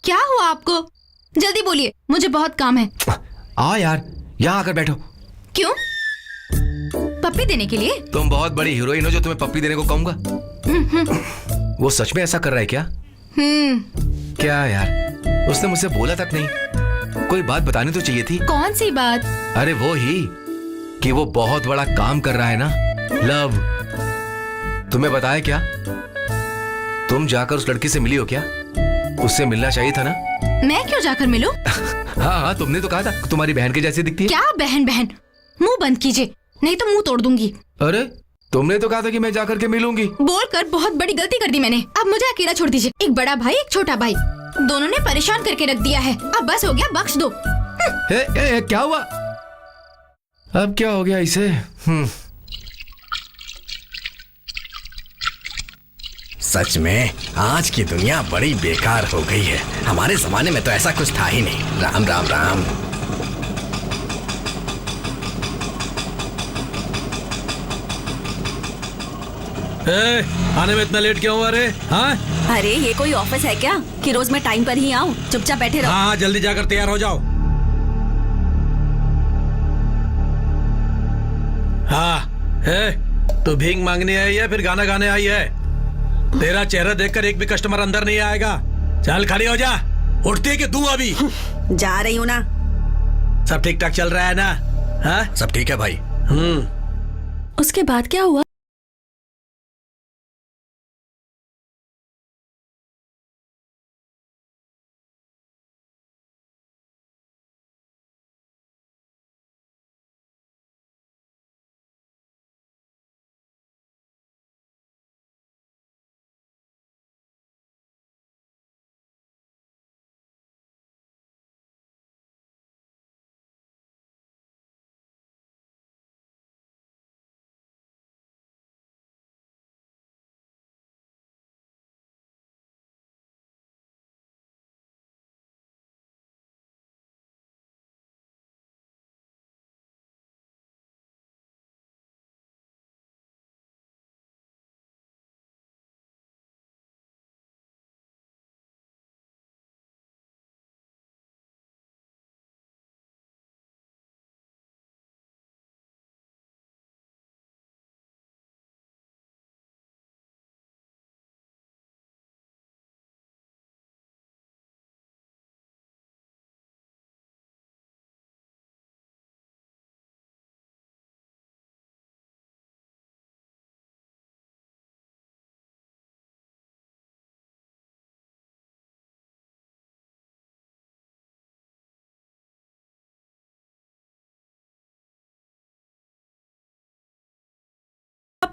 क्या हुआ आपको? जल्दी बोलिए, मुझे बहुत काम है। आ यार, यहाँ आकर बैठो। क्यों? पप्पी देने के लिए? तुम बहुत बड़ी हीरोइन हो जो तुम्हें पप्पी देने को कहूंगा। वो सच में ऐसा कर रहा है क्या? क्या यार, उसने मुझसे बोला तक नहीं। कोई बात बतानी तो चाहिए थी। कौन सी बात? अरे वो ही कि वो बहुत बड़ा काम कर रहा है ना, लव। तुम्हें बताया क्या? तुम जाकर उस लड़की से मिली हो क्या? उससे मिलना चाहिए था ना। मैं क्यों जाकर मिलूं? हाँ हाँ, तुमने तो कहा था तुम्हारी बहन के जैसी दिखती है। क्या बहन बहन? मुंह बंद कीजिए, नहीं तो मुंह तोड़ दूंगी। अरे तुमने तो कहा था कि मैं जाकर के मिलूंगी। बोलकर बहुत बड़ी गलती कर दी मैंने। अब मुझे अकेला छोड़ दीजिए। एक बड़ा भाई, एक छोटा भाई, दोनों ने परेशान करके रख दिया है। अब बस हो गया, बख्श दो। क्या हुआ? अब क्या हो गया इसे? सच में आज की दुनिया बड़ी बेकार हो गई है। हमारे जमाने में तो ऐसा कुछ था ही नहीं। राम राम राम। आने में इतना लेट क्यों हुआ रे? हाँ अरे ये कोई ऑफिस है क्या कि रोज मैं टाइम पर ही आऊँ? चुपचाप बैठे रहो। हाँ, जल्दी जाकर तैयार हो जाओ। हाँ, तो भीख मांगने आई है फिर गाना गाने आई है? तेरा चेहरा देखकर एक भी कस्टमर अंदर नहीं आएगा। चल खड़ी हो जा। उठती है कि तू अभी? जा रही हूँ ना। सब ठीक ठाक चल रहा है ना? हाँ सब ठीक है भाई। उसके बाद क्या हुआ?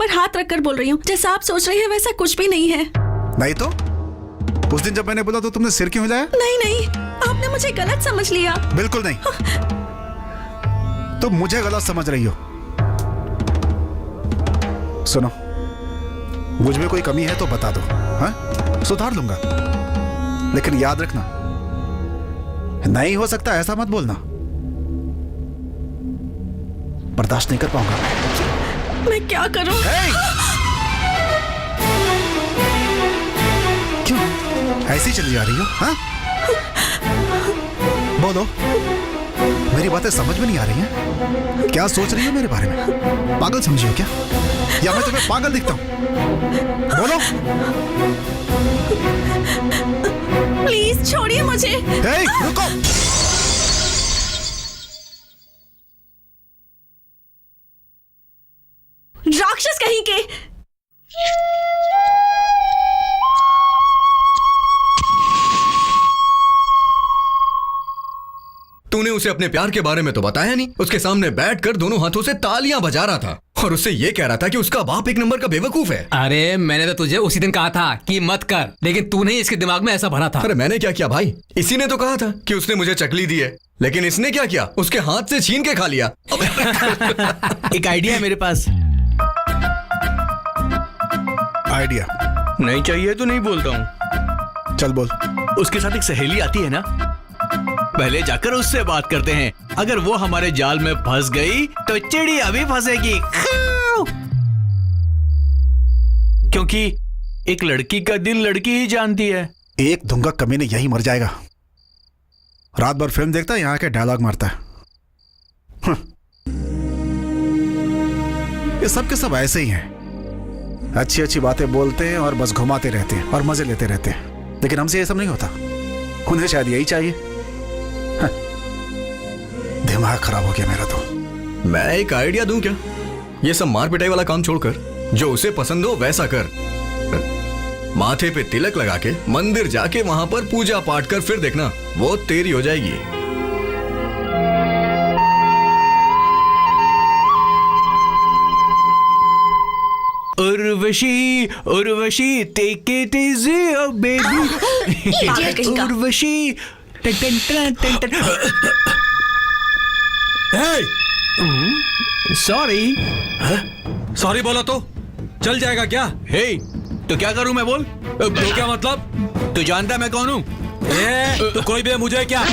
पर हाथ रखकर बोल रही हूँ। जैसा आप सोच रहे हैं वैसा कुछ भी नहीं है। नहीं तो उस दिन जब मैंने बोला तो तुमने सिर क्यों हिलाया? नहीं नहीं, आपने मुझे गलत समझ लिया। बिल्कुल नहीं, तुम मुझे गलत समझ रही हो। सुनो, मुझ में कोई कमी है तो बता दो, हाँ? सुधार लूंगा, लेकिन याद रखना, नहीं हो सकता ऐसा मत बोलना। बर्दाश्त नहीं कर पाऊंगा मैं क्या करूं? क्यों ऐसी चली जा रही हो, हाँ? बोलो, मेरी बातें समझ में नहीं आ रही हैं? क्या सोच रही हो मेरे बारे में? पागल समझी हो क्या, या मैं तुम्हें पागल दिखता हूं? बोलो। प्लीज छोड़िए मुझे। हे, रुको। राक्षस कहीं के। तूने उसे अपने प्यार के बारे में तो बताया नहीं। उसके सामने बैठकर दोनों हाथों से तालियां बजा रहा था और उससे ये कह रहा था कि उसका बाप एक नंबर का बेवकूफ है। अरे मैंने तो तुझे उसी दिन कहा था कि मत कर, लेकिन तूने इसके दिमाग में ऐसा भरा था। अरे मैंने क्या किया भाई, इसी ने तो कहा था कि उसने मुझे चकली दी है, लेकिन इसने क्या किया, उसके हाथ से छीन के खा लिया। एक आइडिया है मेरे पास। आइडिया नहीं चाहिए तो नहीं बोलता हूँ। चल बोल। उसके साथ एक सहेली आती है ना, पहले जाकर उससे बात करते हैं। अगर वो हमारे जाल में फंस गई तो चिड़िया भी फंसेगी, क्योंकि एक लड़की का दिल लड़की ही जानती है। एक धुंगा कमीने यही मर जाएगा। रात भर फिल्म देखता है, यहाँ के डायलॉग मारता है। ये सब के सब ऐसे ही हैं, अच्छी अच्छी बातें बोलते हैं और बस घुमाते रहते हैं और मजे लेते रहते हैं, लेकिन हमसे ये सब नहीं होता। उन्हें शायद यही चाहिए। दिमाग खराब हो गया मेरा तो। मैं एक आइडिया दूं क्या? ये सब मार पिटाई वाला काम छोड़कर जो उसे पसंद हो वैसा कर। माथे पे तिलक लगा के मंदिर जाके वहां पर पूजा पाठ कर, फिर देखना वो तेरी हो जाएगी। Urvashi Urvashi take it easy oh baby. Urvashi टन टन टन टन। सॉरी। सॉरी बोला तो चल जाएगा क्या? हे, तो क्या करूं मैं? बोल। तो क्या मतलब? तू जानता मैं कौन हूं? तो कोई भी मुझे क्या?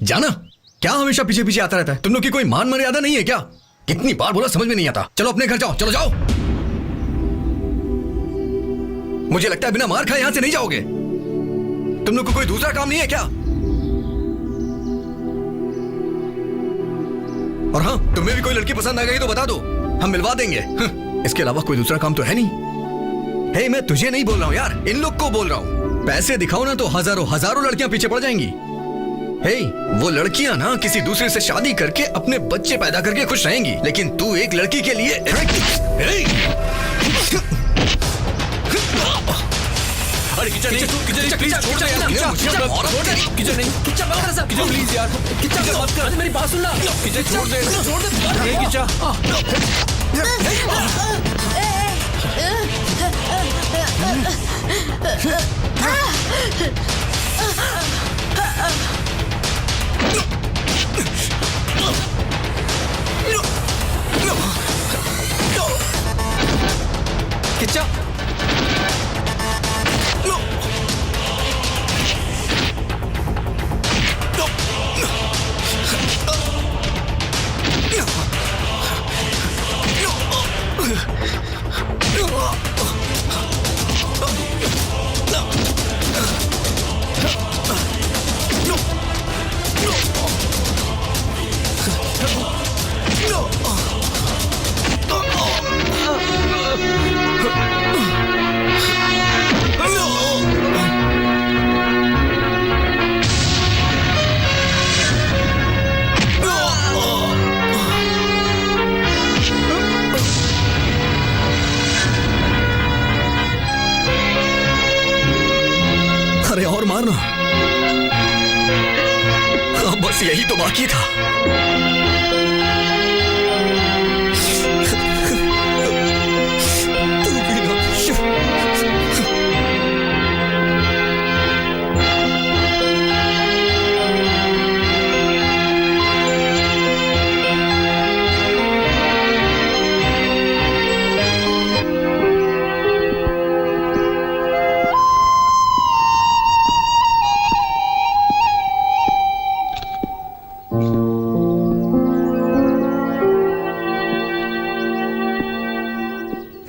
जाना क्या हमेशा पीछे पीछे आता रहता है? तुम लोग की कोई मान मर्यादा नहीं है क्या? कितनी बार बोला, समझ में नहीं आता। चलो अपने घर जाओ, चलो जाओ। मुझे लगता है बिना मार खाए यहां से नहीं जाओगे। तुम लोग को कोई दूसरा काम नहीं है क्या? और हाँ, तुम्हें भी कोई लड़की पसंद आ गई तो बता दो, हम मिलवा देंगे। इसके अलावा कोई दूसरा काम तो है नहीं। हे, मैं तुझे नहीं बोल रहा हूँ यार, इन लोग को बोल रहा हूँ। पैसे दिखाओ ना तो हजारों हजारों लड़कियां पीछे पड़ जाएंगी। हे, वो लड़कियां ना किसी दूसरे से शादी करके अपने बच्चे पैदा करके खुश रहेंगी, लेकिन तू एक लड़की के लिए अरे किचन नहीं, किचन प्लीज छोड़ दे यार, किचन नहीं, किचन प्लीज यार, किचन मत कर, मेरी बात सुन ना, किचन छोड़ दे, किच्चा अरे और मारना, अब बस यही तो बाकी था।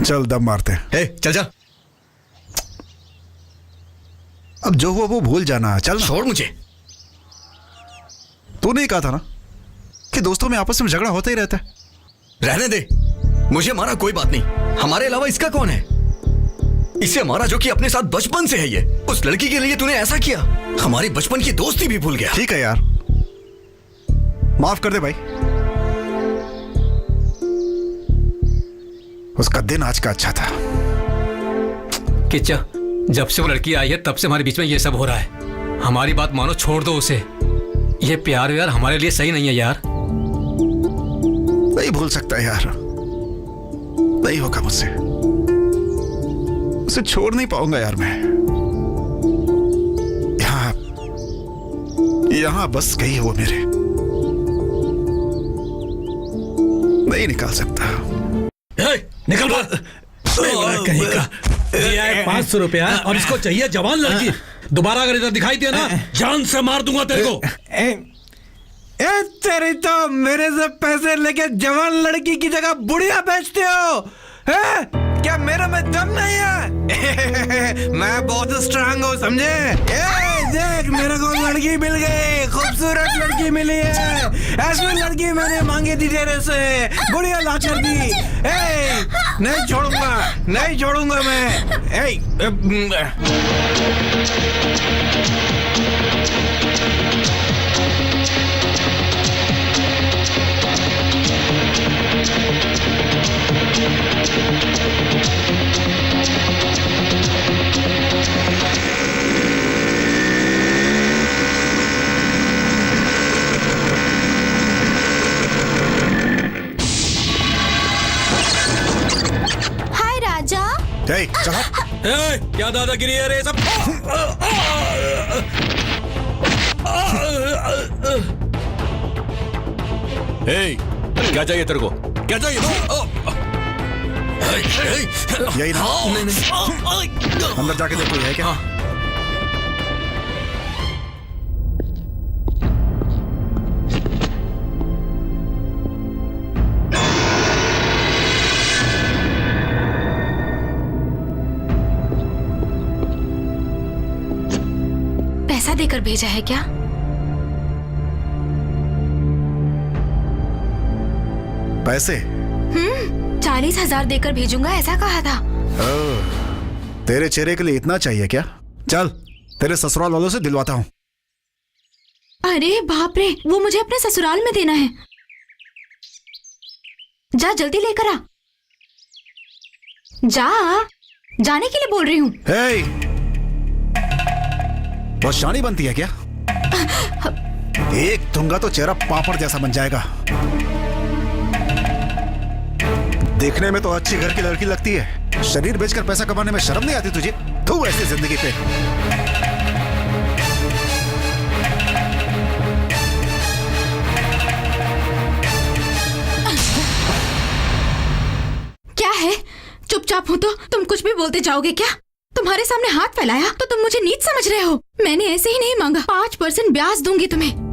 चल दम मारते हैं। हे, चल जा, अब जो हुआ वो भूल जाना, चल ना। छोड़ मुझे। तूने कहा था ना कि दोस्तों में आपस में झगड़ा होता ही रहता है। रहने दे, मुझे मारा कोई बात नहीं, हमारे अलावा इसका कौन है? इसे मारा जो कि अपने साथ बचपन से है। ये उस लड़की के लिए तूने ऐसा किया, हमारी बचपन की दोस्ती भी भूल गया। ठीक है यार, माफ कर दे भाई। उसका दिन आज का अच्छा था। किच्चा, जब से वो लड़की आई है तब से हमारे बीच में ये सब हो रहा है। हमारी बात मानो, छोड़ दो उसे। ये प्यार यार हमारे लिए सही नहीं है यार। नहीं भूल सकता यार, नहीं होगा मुझसे, उसे छोड़ नहीं पाऊंगा यार मैं। यहां बस गई वो मेरे, नहीं निकाल सकता। निकल कहीं का। दिया है 500 रुपया और इसको चाहिए जवान लड़की। दोबारा अगर इधर दिखाई दिया ना, जान से मार दूंगा तेरे को। तेरी तो मेरे से पैसे लेके जवान लड़की की जगह बुढ़िया बेचते हो, हैं? क्या मेरे में दम नहीं है? मैं बहुत स्ट्रांग हूँ, समझे? देख, मेरे को लड़की मिल गई, खूबसूरत लड़की मिली है। ऐसी लड़की मैंने मांगी थी तेरे से, बुढ़िया ला कर दी। नहीं छोड़ूंगा, नहीं छोड़ूंगा मैं। चला। क्या दादागिरी है रे सब? क्या चाहिए तेरे को? क्या चाहिए? यही ना? अंदर जाके देखो है क्या? पैसा देकर भेजा है क्या? पैसे? 40,000 देकर भेजूंगा ऐसा कहा था। तेरे चेहरे के लिए इतना चाहिए क्या? चल तेरे ससुराल वालों से दिलवाता हूँ। अरे बाप रे, वो मुझे अपने ससुराल में देना है। जा जल्दी लेकर आ। जा, जाने के लिए बोल रही हूँ। हे, बहुत शानी बनती है क्या? एक दूंगा तो चेहरा पापड़ जैसा बन जाएगा। देखने में तो अच्छी घर की लड़की लगती है, शरीर बेचकर पैसा कमाने में शर्म नहीं आती तुझे? तू ऐसी जिंदगी पे। क्या है? चुपचाप हो तो तुम कुछ भी बोलते जाओगे क्या? तुम्हारे सामने हाथ फैलाया तो तुम मुझे नीच समझ रहे हो? मैंने ऐसे ही नहीं मांगा। 5% ब्याज दूंगी तुम्हें।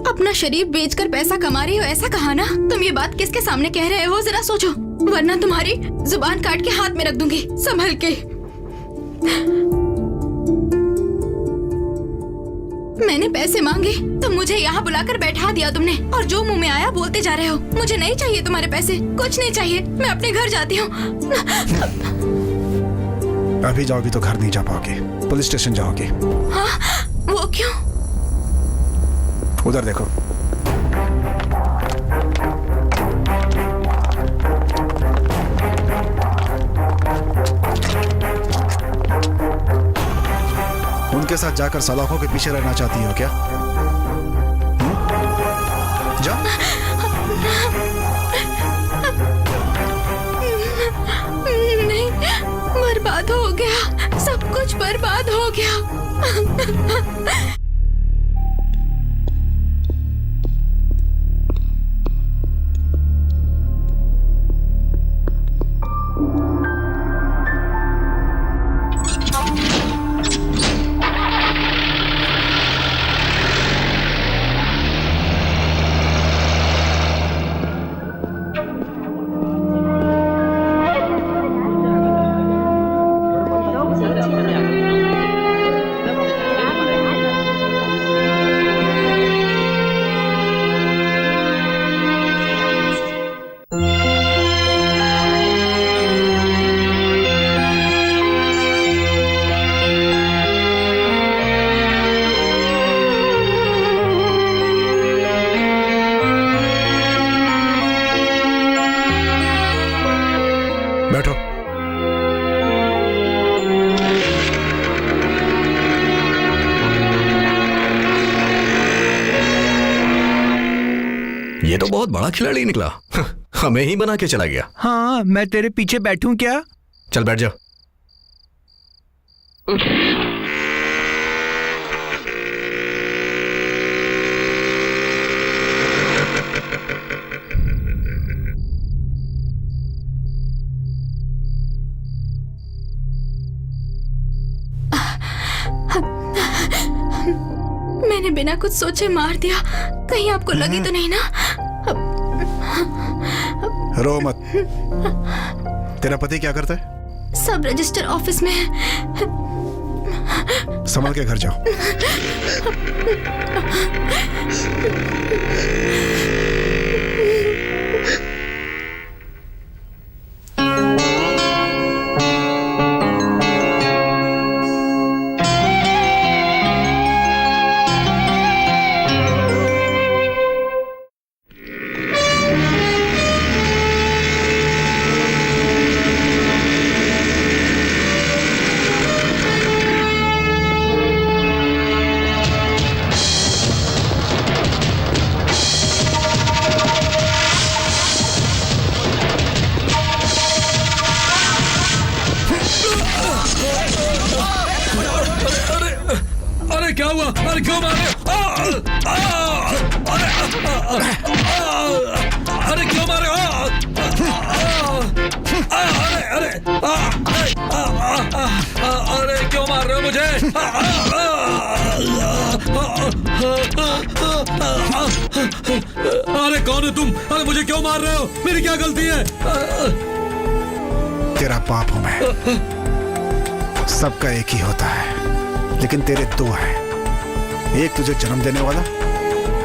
अपना शरीर बेचकर पैसा कमा रही हो ऐसा कहा ना? तुम ये बात किसके सामने कह रहे हो जरा सोचो, वरना तुम्हारी जुबान काट के हाथ में रख दूंगी। संभल के। मैंने पैसे मांगे तो मुझे यहाँ बुलाकर बैठा दिया तुमने, और जो मुंह में आया बोलते जा रहे हो। मुझे नहीं चाहिए तुम्हारे पैसे, कुछ नहीं चाहिए। मैं अपने घर जाती हूँ। अभी जाओगी तो घर नहीं जा पाओगी, पुलिस स्टेशन जाओगी। हाँ, वो क्यों? उधर देखो। उनके साथ जाकर सलाखों के पीछे रहना चाहती हो क्या? जा। नहीं, बर्बाद हो गया, सब कुछ बर्बाद हो गया। बैठो। ये तो बहुत बड़ा खिलाड़ी निकला। हमें ही बना के चला गया। हाँ, मैं तेरे पीछे बैठूं क्या? चल बैठ जा। मैंने बिना कुछ सोचे मार दिया, कहीं आपको लगी तो नहीं ना? रो मत। तेरा पति क्या करता है? सब रजिस्टर ऑफिस में है। संभल के घर जाओ। क्या हुआ? अरे क्यों मारे? अरे क्यों मारे? अरे क्यों मार रहे हो मुझे? अरे कौन है तुम? अरे मुझे क्यों मार रहे हो? मेरी क्या गलती है? तेरा पाप हूं मैं। सबका एक ही होता है, लेकिन तेरे दो हैं। एक तुझे जन्म देने वाला,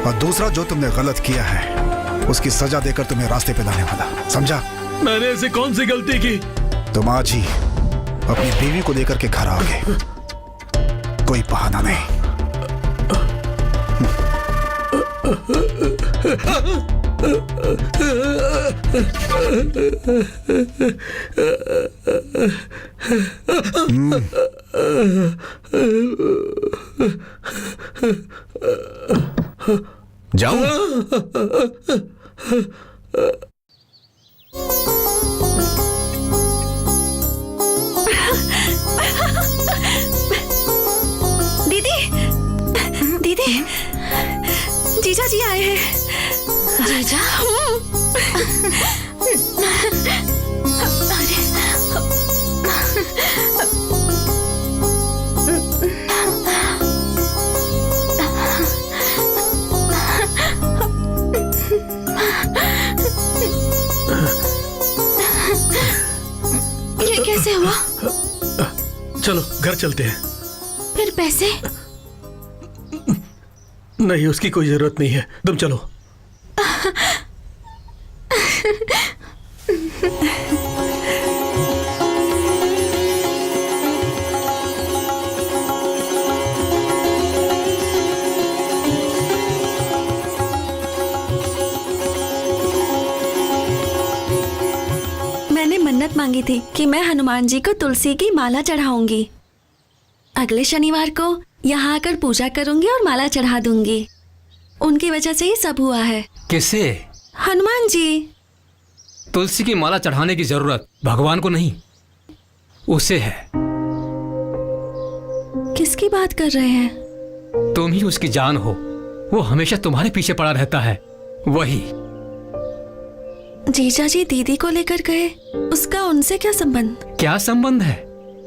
और दूसरा जो तुमने गलत किया है उसकी सजा देकर तुम्हें रास्ते पे लाने वाला, समझा? मैंने ऐसे कौन सी गलती की? तुम आज ही अपनी बीवी को लेकर के घर आओगे, कोई बहाना नहीं। जाऊं? दीदी, दीदी, जीजा जी आए हैं। जीजा? ये कैसे हुआ? चलो घर चलते हैं। फिर पैसे? नहीं, उसकी कोई जरूरत नहीं है, तुम चलो। मैंने मन्नत मांगी थी कि मैं हनुमान जी को तुलसी की माला चढ़ाऊंगी। अगले शनिवार को यहाँ आकर पूजा करूंगी और माला चढ़ा दूंगी। उनकी वजह से ही सब हुआ है। किसे? हनुमान जी। तुलसी की माला चढ़ाने की जरूरत भगवान को नहीं, उसे है। किसकी बात कर रहे हैं? तुम ही उसकी जान हो, वो हमेशा तुम्हारे पीछे पड़ा रहता है, वही। जीजा जी दीदी को लेकर गए, उसका उनसे क्या संबंध? क्या संबंध है?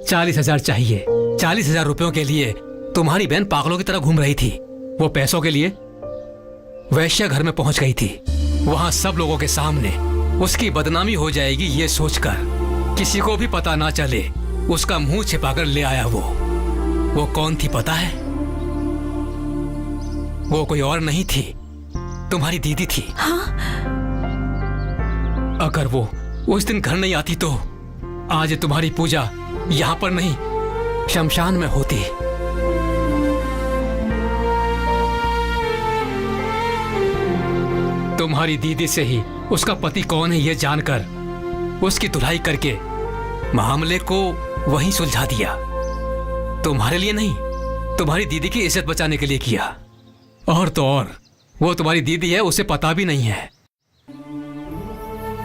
40,000 चाहिए। 40,000 रुपयों के लिए तुम्हारी बहन पागलों की तरह घूम रही थी। वो पैसों के लिए वैश्या घर में पहुंच गई थी। वहां सब लोगों के सामने उसकी बदनामी हो जाएगी ये सोचकर किसी को भी पता ना चले उसका मुंह छिपाकर ले आया। वो कौन थी पता है? वो कोई और नहीं थी, तुम्हारी दीदी थी। हाँ? अगर वो उस दिन घर नहीं आती तो आज तुम्हारी पूजा यहां पर नहीं, शमशान में होती। तुम्हारी दीदी से ही उसका पति कौन है ये जानकर उसकी धुलाई करके मामले को वहीं सुलझा दिया। तुम्हारे लिए नहीं, तुम्हारी दीदी की इज्जत बचाने के लिए किया। और तो और वो तुम्हारी दीदी है, उसे पता भी नहीं है।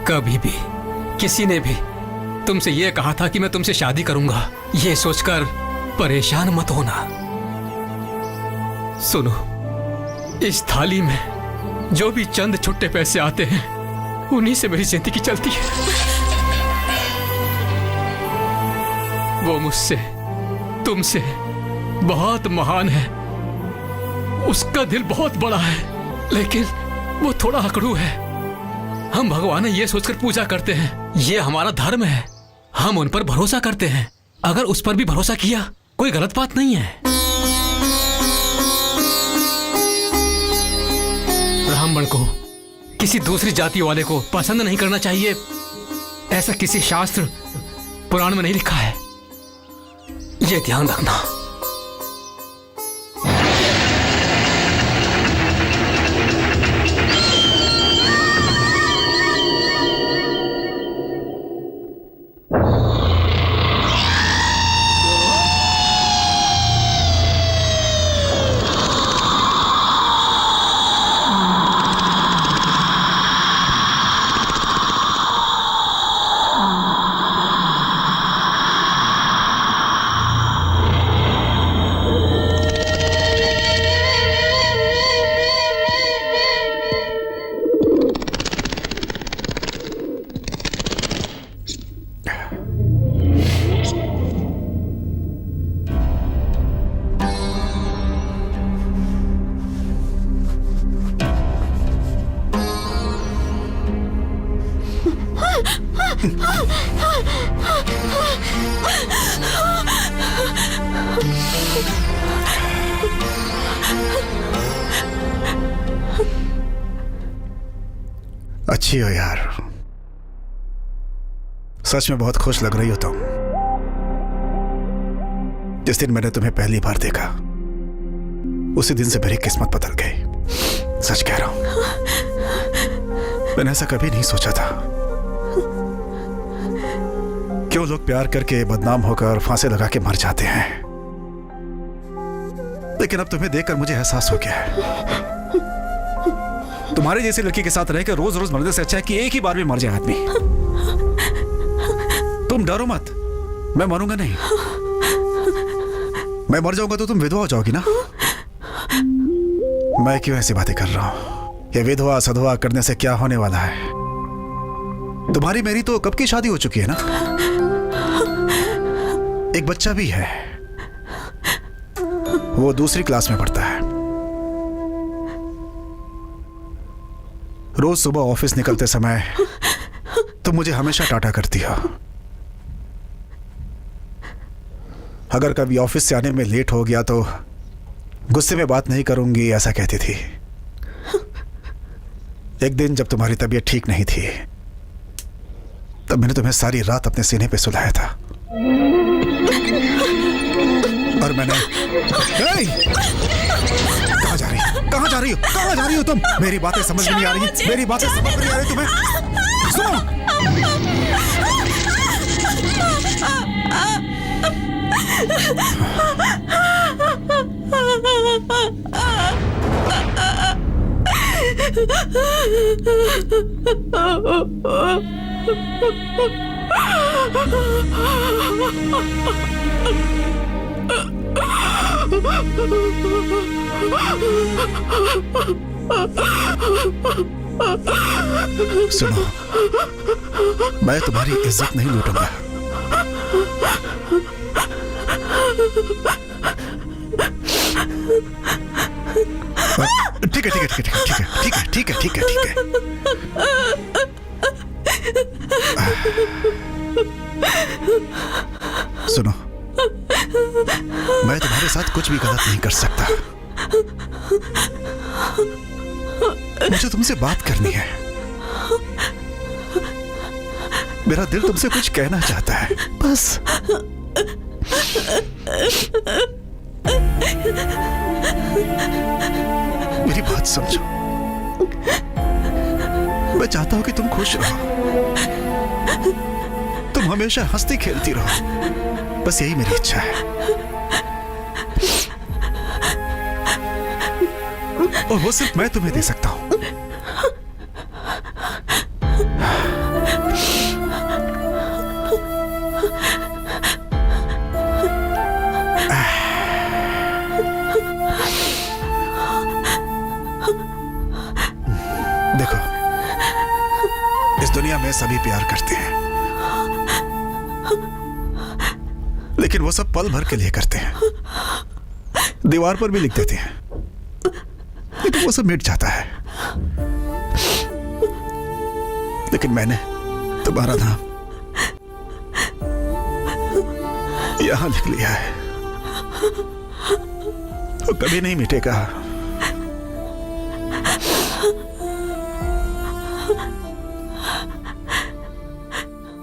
कभी भी किसी ने भी तुमसे यह कहा था कि मैं तुमसे शादी करूंगा, ये सोचकर परेशान मत होना। सुनो, इस थाली में जो भी चंद छुट्टे पैसे आते हैं उन्हीं से मेरी जिंदगी चलती है। वो मुझसे, तुमसे बहुत महान है, उसका दिल बहुत बड़ा है, लेकिन वो थोड़ा अकड़ू है। हम भगवान ये सोचकर पूजा करते हैं, ये हमारा धर्म है, हम उन पर भरोसा करते हैं। अगर उस पर भी भरोसा किया कोई गलत बात नहीं है। ब्राह्मण को किसी दूसरी जाति वाले को पसंद नहीं करना चाहिए, ऐसा किसी शास्त्र पुराण में नहीं लिखा है, ये ध्यान रखना। अच्छी हो यार, सच में बहुत खुश लग रही हो तुम। जिस दिन मैंने तुम्हें पहली बार देखा उसी दिन से मेरी किस्मत बदल गई। सच कह रहा हूं, मैंने ऐसा कभी नहीं सोचा था। क्यों लोग प्यार करके बदनाम होकर फांसे लगा के मर जाते हैं, लेकिन अब तुम्हें देखकर मुझे एहसास हो गया है तुम्हारे जैसी लड़की के साथ रहकर रोज रोज मरने से अच्छा है कि एक ही बार में मर जाए आदमी। तुम डरो मत, मैं मरूंगा नहीं। मैं मर जाऊंगा तो तुम विधवा हो जाओगी ना। मैं क्यों ऐसी बातें कर रहा हूं? ये विधवा सधवा करने से क्या होने वाला है? तुम्हारी मेरी तो कब की शादी हो चुकी है ना, एक बच्चा भी है, वो दूसरी क्लास में पढ़ता है। रोज सुबह ऑफिस निकलते समय तुम मुझे हमेशा टाटा करती हो। अगर कभी ऑफिस से आने में लेट हो गया तो गुस्से में बात नहीं करूंगी ऐसा कहती थी। एक दिन जब तुम्हारी तबीयत ठीक नहीं थी तब मैंने तुम्हें सारी रात अपने सीने पे सुलाया था और मैंने कहाँ जा रही हो? कहाँ जा रही हो? कहाँ जा रही हो तुम? मेरी बातें समझ में नहीं आ रही, मेरी बातें समझ में नहीं आ रही तुम्हें? सुनो, सुनो, मैं तुम्हारी इज्जत नहीं लूटूंगा। ठीक है ठीक है ठीक है ठीक है ठीक है ठीक है ठीक है ठीक है। सुनो, मैं तुम्हारे साथ कुछ भी गलत नहीं कर सकता। मुझे तुमसे बात करनी है, मेरा दिल तुमसे कुछ कहना चाहता है, बस। मेरी बात समझो, मैं चाहता हूं कि तुम खुश रहो, तुम हमेशा हंसती खेलती रहो, बस यही मेरी इच्छा है। और वो सिर्फ मैं तुम्हें दे सकता हूं। देखो, इस दुनिया में सभी प्यार करते हैं, लेकिन वो सब पल भर के लिए करते हैं। दीवार पर भी लिख देते हैं, लेकिन वो सब मिट जाता है। लेकिन मैंने तुम्हारा नाम यहां लिख लिया है, वो कभी नहीं मिटेगा।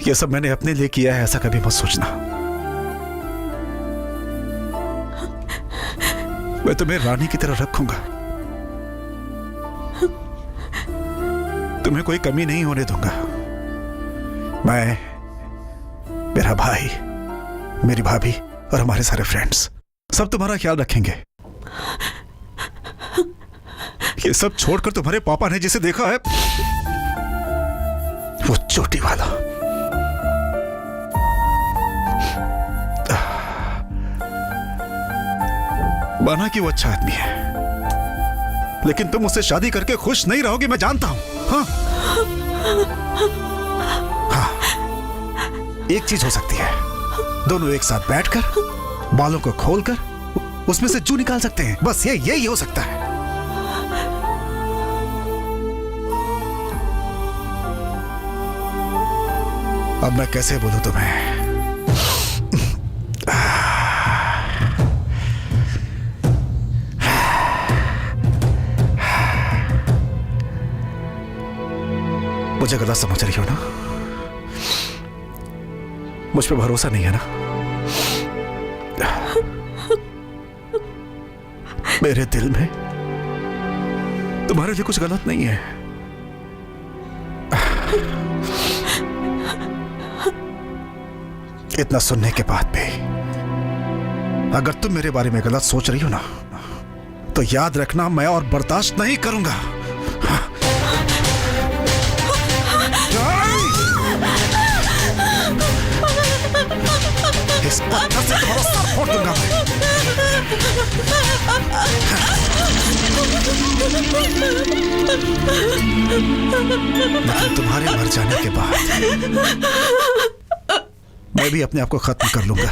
ये सब मैंने अपने लिए किया है, ऐसा कभी मत सोचना। मैं तुम्हें रानी की तरह रखूंगा, तुम्हें कोई कमी नहीं होने दूंगा। मैं, मेरा भाई, मेरी भाभी और हमारे सारे फ्रेंड्स सब तुम्हारा ख्याल रखेंगे। ये सब छोड़कर तुम्हारे पापा ने जिसे देखा है, वो चोटी वाला, माना कि वो अच्छा आदमी है, लेकिन तुम उससे शादी करके खुश नहीं रहोगे, मैं जानता हूं। हाँ, हाँ, एक चीज हो सकती है, दोनों एक साथ बैठकर बालों को खोलकर उसमें से जू निकाल सकते हैं, बस यही हो सकता है। अब मैं कैसे बोलूं तुम्हें? मुझे गलत समझ रही हो ना? मुझ पे भरोसा नहीं है ना? मेरे दिल में तुम्हारे लिए कुछ गलत नहीं है। इतना सुनने के बाद भी अगर तुम मेरे बारे में गलत सोच रही हो ना, तो याद रखना मैं और बर्दाश्त नहीं करूंगा। इस पत्थर से तुम्हारा सर फोड़ दूंगा मैं। तुम्हारे मर जाने के बाद मैं भी अपने आप को खत्म कर लूंगा।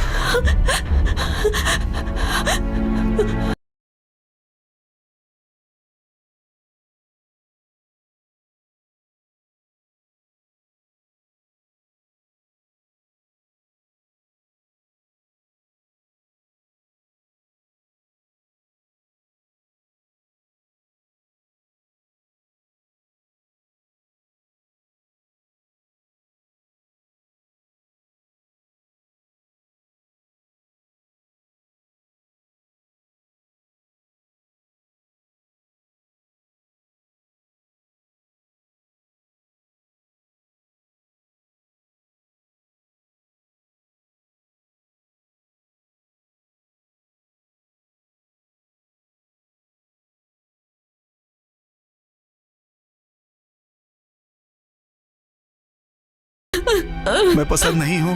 मैं पसंद नहीं हूं।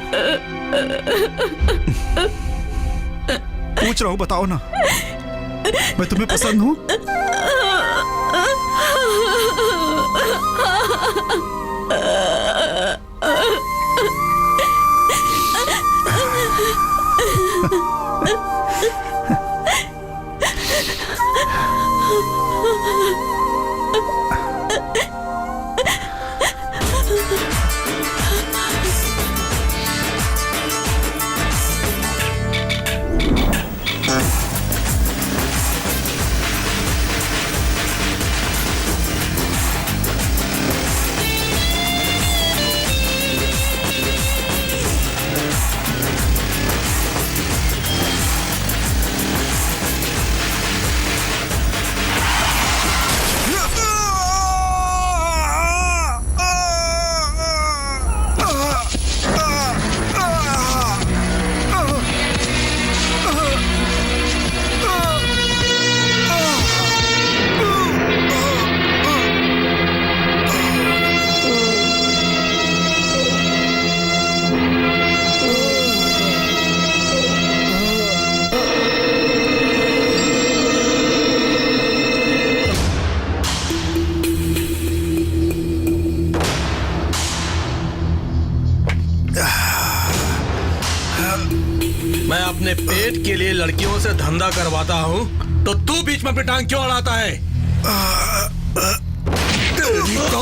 पूछ रहा हूं, बताओ ना, मैं तुम्हें पसंद हूं? मैं अपने पेट के लिए लड़कियों से धंधा करवाता हूँ, तो तू बीच में अपनी टांग क्यों अड़ाता है? तो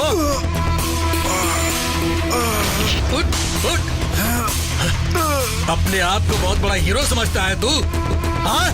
उठ, उठ। अपने आप को बहुत बड़ा हीरो समझता है तू? हाँ?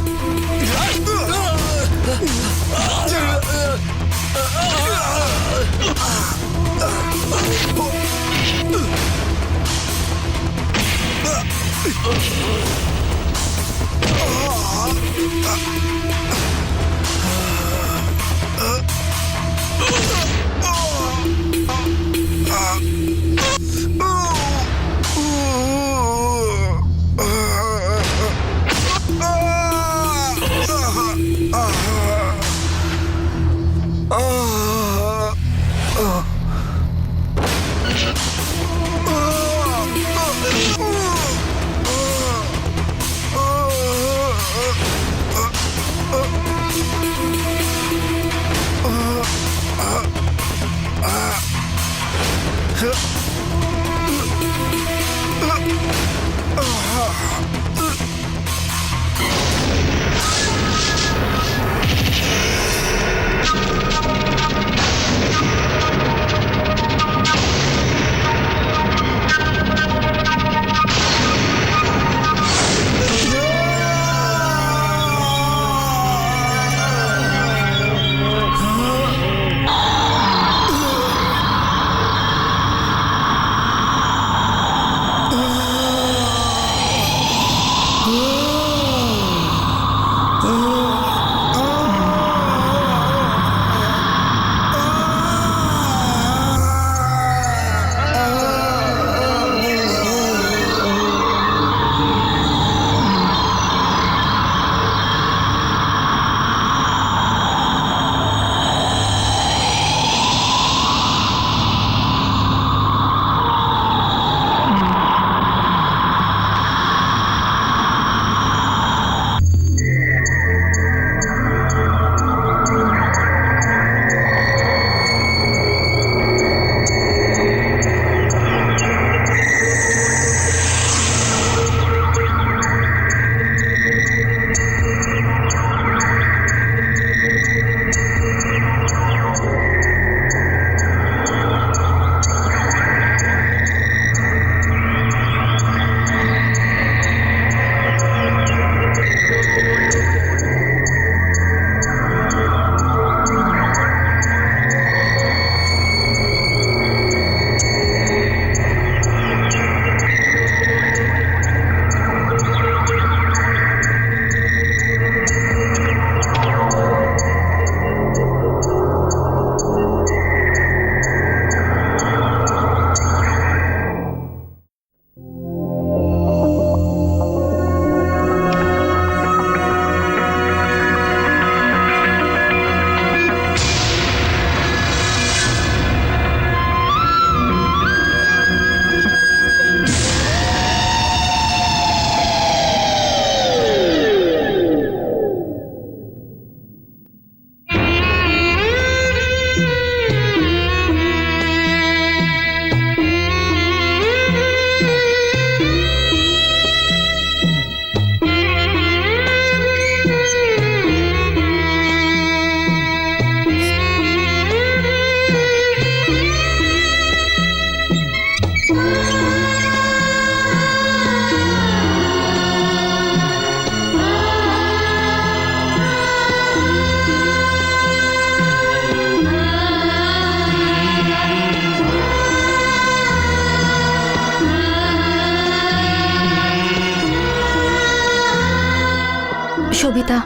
शोभिता,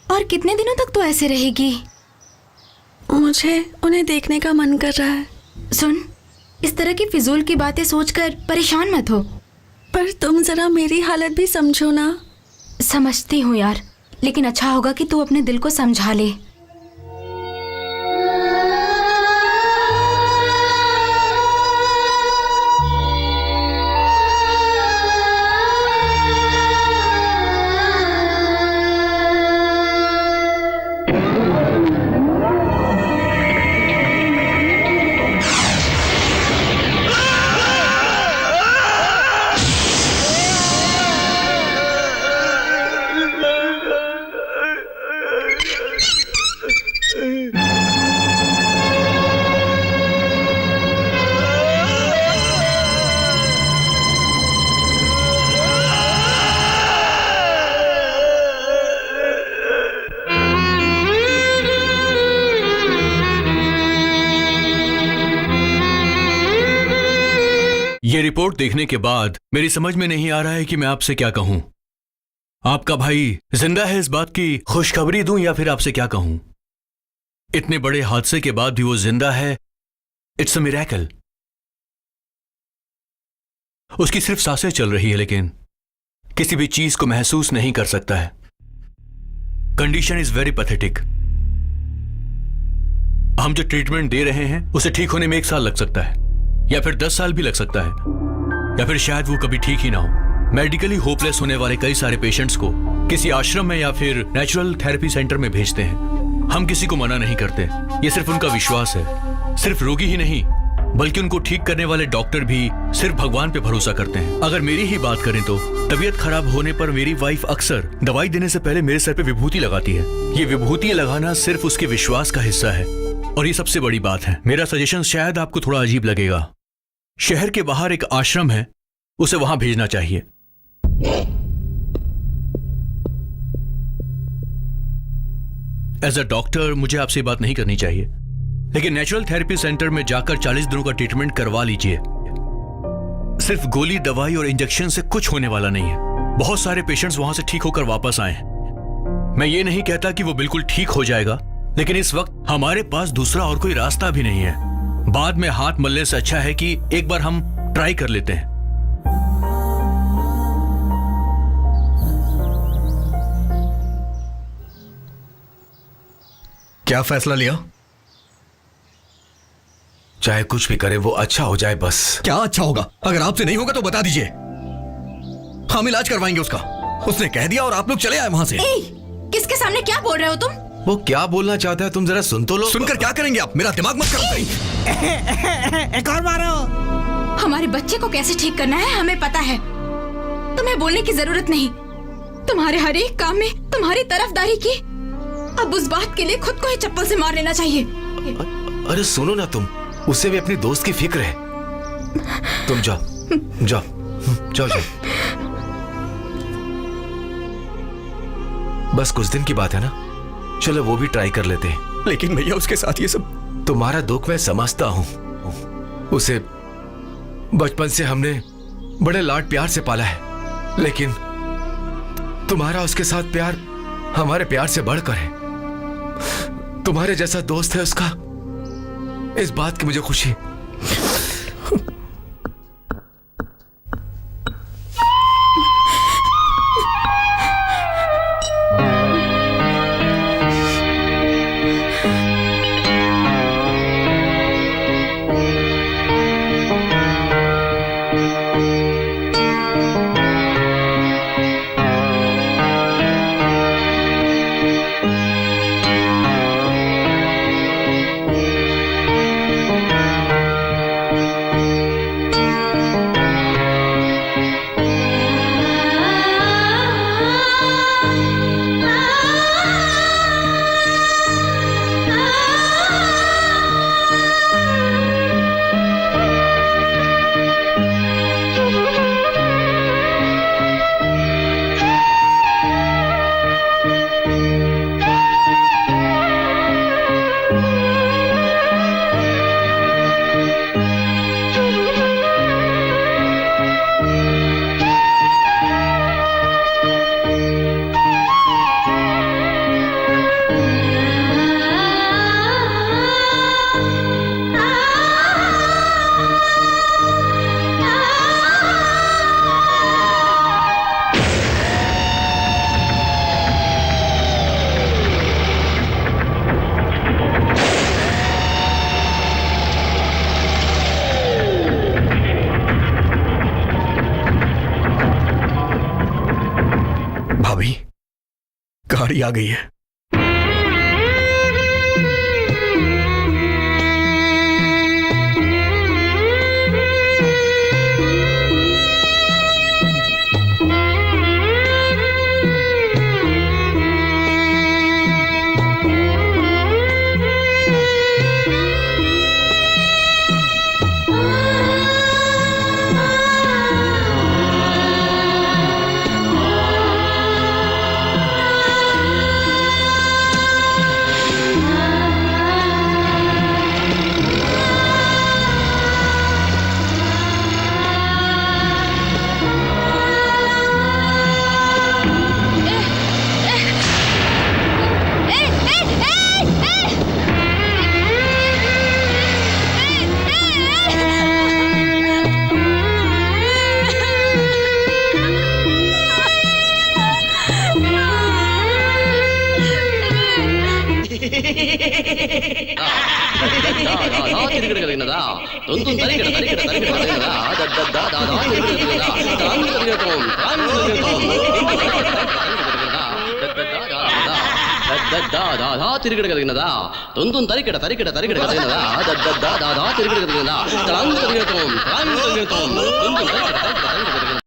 और कितने दिनों तक तो ऐसे रहेगी? मुझे उन्हें देखने का मन कर रहा है। सुन, इस तरह की फिजूल की बातें सोचकर परेशान मत हो। पर तुम जरा मेरी हालत भी समझो ना। समझती हूँ यार, लेकिन अच्छा होगा कि तू अपने दिल को समझा ले। ये रिपोर्ट देखने के बाद मेरी समझ में नहीं आ रहा है कि मैं आपसे क्या कहूं। आपका भाई जिंदा है, इस बात की खुशखबरी दूं या फिर आपसे क्या कहूं? इतने बड़े हादसे के बाद भी वो जिंदा है। It's a miracle. उसकी सिर्फ सांसें चल रही है, लेकिन किसी भी चीज को महसूस नहीं कर सकता है। Condition is very pathetic. हम जो ट्रीटमेंट दे रहे हैं उसे ठीक होने में 1 साल लग सकता है, या फिर 10 साल भी लग सकता है, या फिर शायद वो कभी ठीक ही ना हो। मेडिकली होपलेस होने वाले कई सारे पेशेंट्स को किसी आश्रम में या फिर नेचुरल थेरेपी सेंटर में भेजते हैं। हम किसी को मना नहीं करते, ये सिर्फ उनका विश्वास है। सिर्फ रोगी ही नहीं, बल्कि उनको ठीक करने वाले डॉक्टर भी सिर्फ भगवान पे भरोसा करते हैं। अगर मेरी ही बात करें तो तबीयत खराब होने पर मेरी वाइफ अक्सर दवाई देने से पहले मेरे सर पे विभूति लगाती है। ये विभूति लगाना सिर्फ उसके विश्वास का हिस्सा है, और ये सबसे बड़ी बात है। मेरा सजेशन शायद आपको थोड़ा अजीब लगेगा। शहर के बाहर एक आश्रम है, उसे वहां भेजना चाहिए। एज अ डॉक्टर मुझे आपसे ये बात नहीं करनी चाहिए, लेकिन नेचुरल थेरेपी सेंटर में जाकर 40 दिनों का ट्रीटमेंट करवा लीजिए। सिर्फ गोली, दवाई और इंजेक्शन से कुछ होने वाला नहीं है। बहुत सारे पेशेंट्स वहां से ठीक होकर वापस आए हैं। मैं ये नहीं कहता कि वो बिल्कुल ठीक हो जाएगा, लेकिन इस वक्त हमारे पास दूसरा और कोई रास्ता भी नहीं है। बाद में हाथ मलने से अच्छा है कि एक बार हम ट्राई कर लेते हैं। क्या फैसला लिया? चाहे कुछ भी करे वो अच्छा हो जाए बस। क्या अच्छा होगा? अगर आपसे नहीं होगा तो बता दीजिए, हम इलाज करवाएंगे उसका। उसने कह दिया और आप लोग चले आए वहां से। किसके सामने क्या बोल रहे हो तुम? वो क्या बोलना चाहता है तुम जरा सुन तो लो। सुनकर क्या करेंगे आप? मेरा दिमाग मत खराब। एक और मारो। हमारे बच्चे को कैसे ठीक करना है हमें पता है, तुम्हें बोलने की जरूरत नहीं। तुम्हारे हर एक काम में तुम्हारी तरफदारी की। अब उस बात के लिए खुद को ही चप्पल से मार लेना चाहिए। अरे सुनो ना तुम, उसे भी अपनी दोस्त की फिक्र है। तुम जाओ जाओ जाओ जाओ। बस कुछ दिन की बात है ना, चलो वो भी ट्राई कर लेते हैं। लेकिन भैया उसके साथ ये सब। तुम्हारा दुख मैं समझता हूं। उसे बचपन से हमने बड़े लाड प्यार से पाला है, लेकिन तुम्हारा उसके साथ प्यार हमारे प्यार से बढ़कर है। तुम्हारे जैसा दोस्त है उसका, इस बात की मुझे खुशी। गाड़ी आ गई है। తిరిగడగలిగినదా తొందం తరికడ తరికడ తరిగడగలిగినదా దద్దదా తిరిగడగలిగినదా తలాంగు తరిగడతోం తలాంగు తరిగడతోం తొందం తరికడ తరికడ తరిగడగలిగినదా.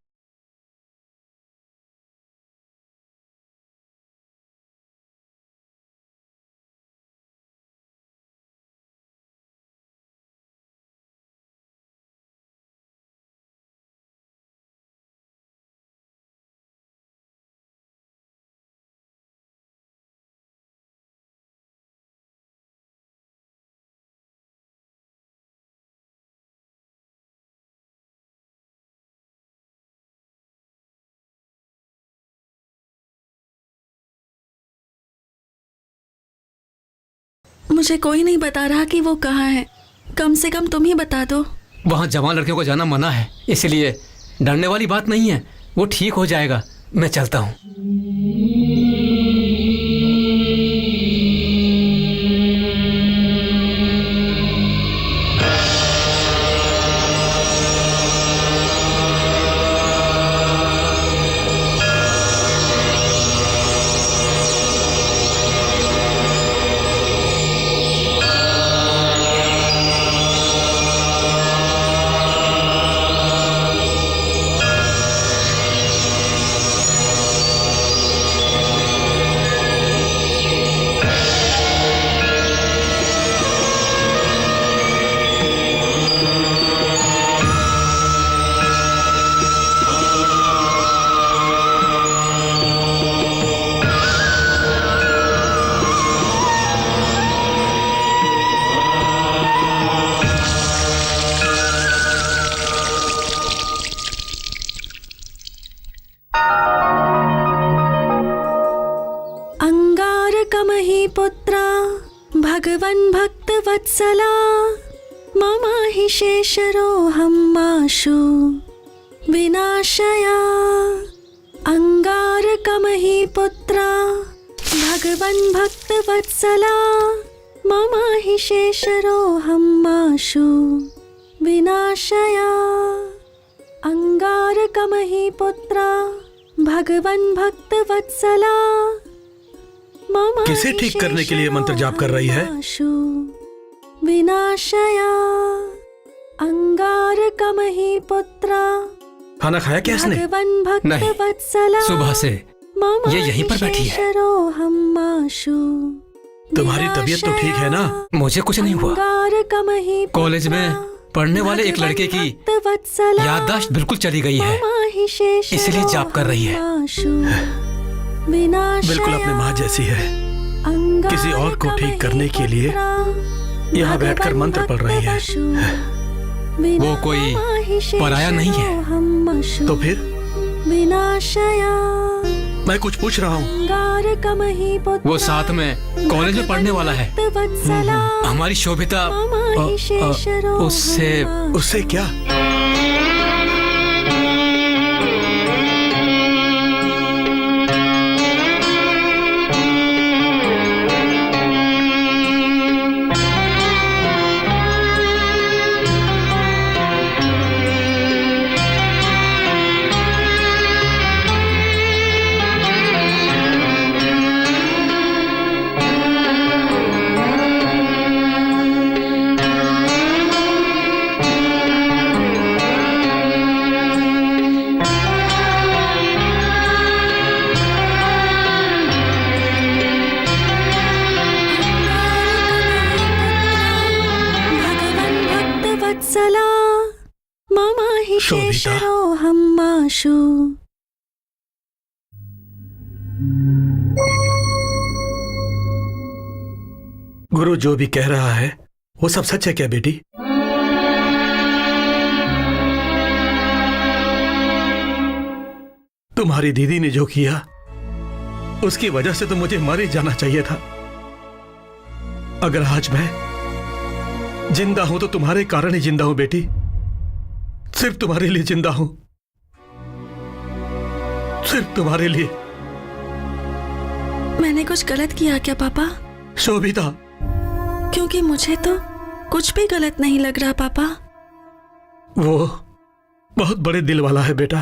मुझे कोई नहीं बता रहा कि वो कहाँ है। कम से कम तुम ही बता दो। वहाँ जवान लड़कियों को जाना मना है, इसलिए डरने वाली बात नहीं है, वो ठीक हो जाएगा। मैं चलता हूँ। पुत्रा भगवन् भक्तवत्सला मम हि शेषरोऽहं माशु विनाशया। अंगारकमहि पुत्रा भगवन् भक्तवत्सला मम हि शेषरोऽहं माशु विनाशया। अंगारकमहि पुत्रा भगवन् भक्तवत्सला। किसे ठीक करने के लिए मंत्र जाप कर रही है? विनाशया अंगारकमहि पुत्रा। खाना खाया क्या इसने? नहीं, सुबह से ये यहीं पर बैठी है। तुम्हारी तबीयत तो ठीक है ना? मुझे कुछ नहीं हुआ। कॉलेज में पढ़ने वाले एक लड़के की याददाश्त बिल्कुल चली गई है, इसलिए जाप कर रही है। बिल्कुल अपनी माँ जैसी है। किसी और को ठीक करने के लिए यहाँ बैठकर मंत्र पढ़ रही है। वो कोई पराया नहीं है। तो फिर मैं कुछ पूछ रहा हूँ। वो साथ में कॉलेज में पढ़ने वाला है। हमारी शोभिता उससे क्या? आशु। गुरु जो भी कह रहा है वो सब सच है क्या बेटी? तुम्हारी दीदी ने जो किया उसकी वजह से तो मुझे मर ही जाना चाहिए था। अगर आज मैं जिंदा हूं तो तुम्हारे कारण ही जिंदा हूं बेटी, सिर्फ तुम्हारे लिए जिंदा हूं, सिर्फ तुम्हारे लिए। मैंने कुछ गलत किया क्या पापा? शोभिता, क्योंकि मुझे तो कुछ भी गलत नहीं लग रहा पापा। वो बहुत बड़े दिल वाला है बेटा।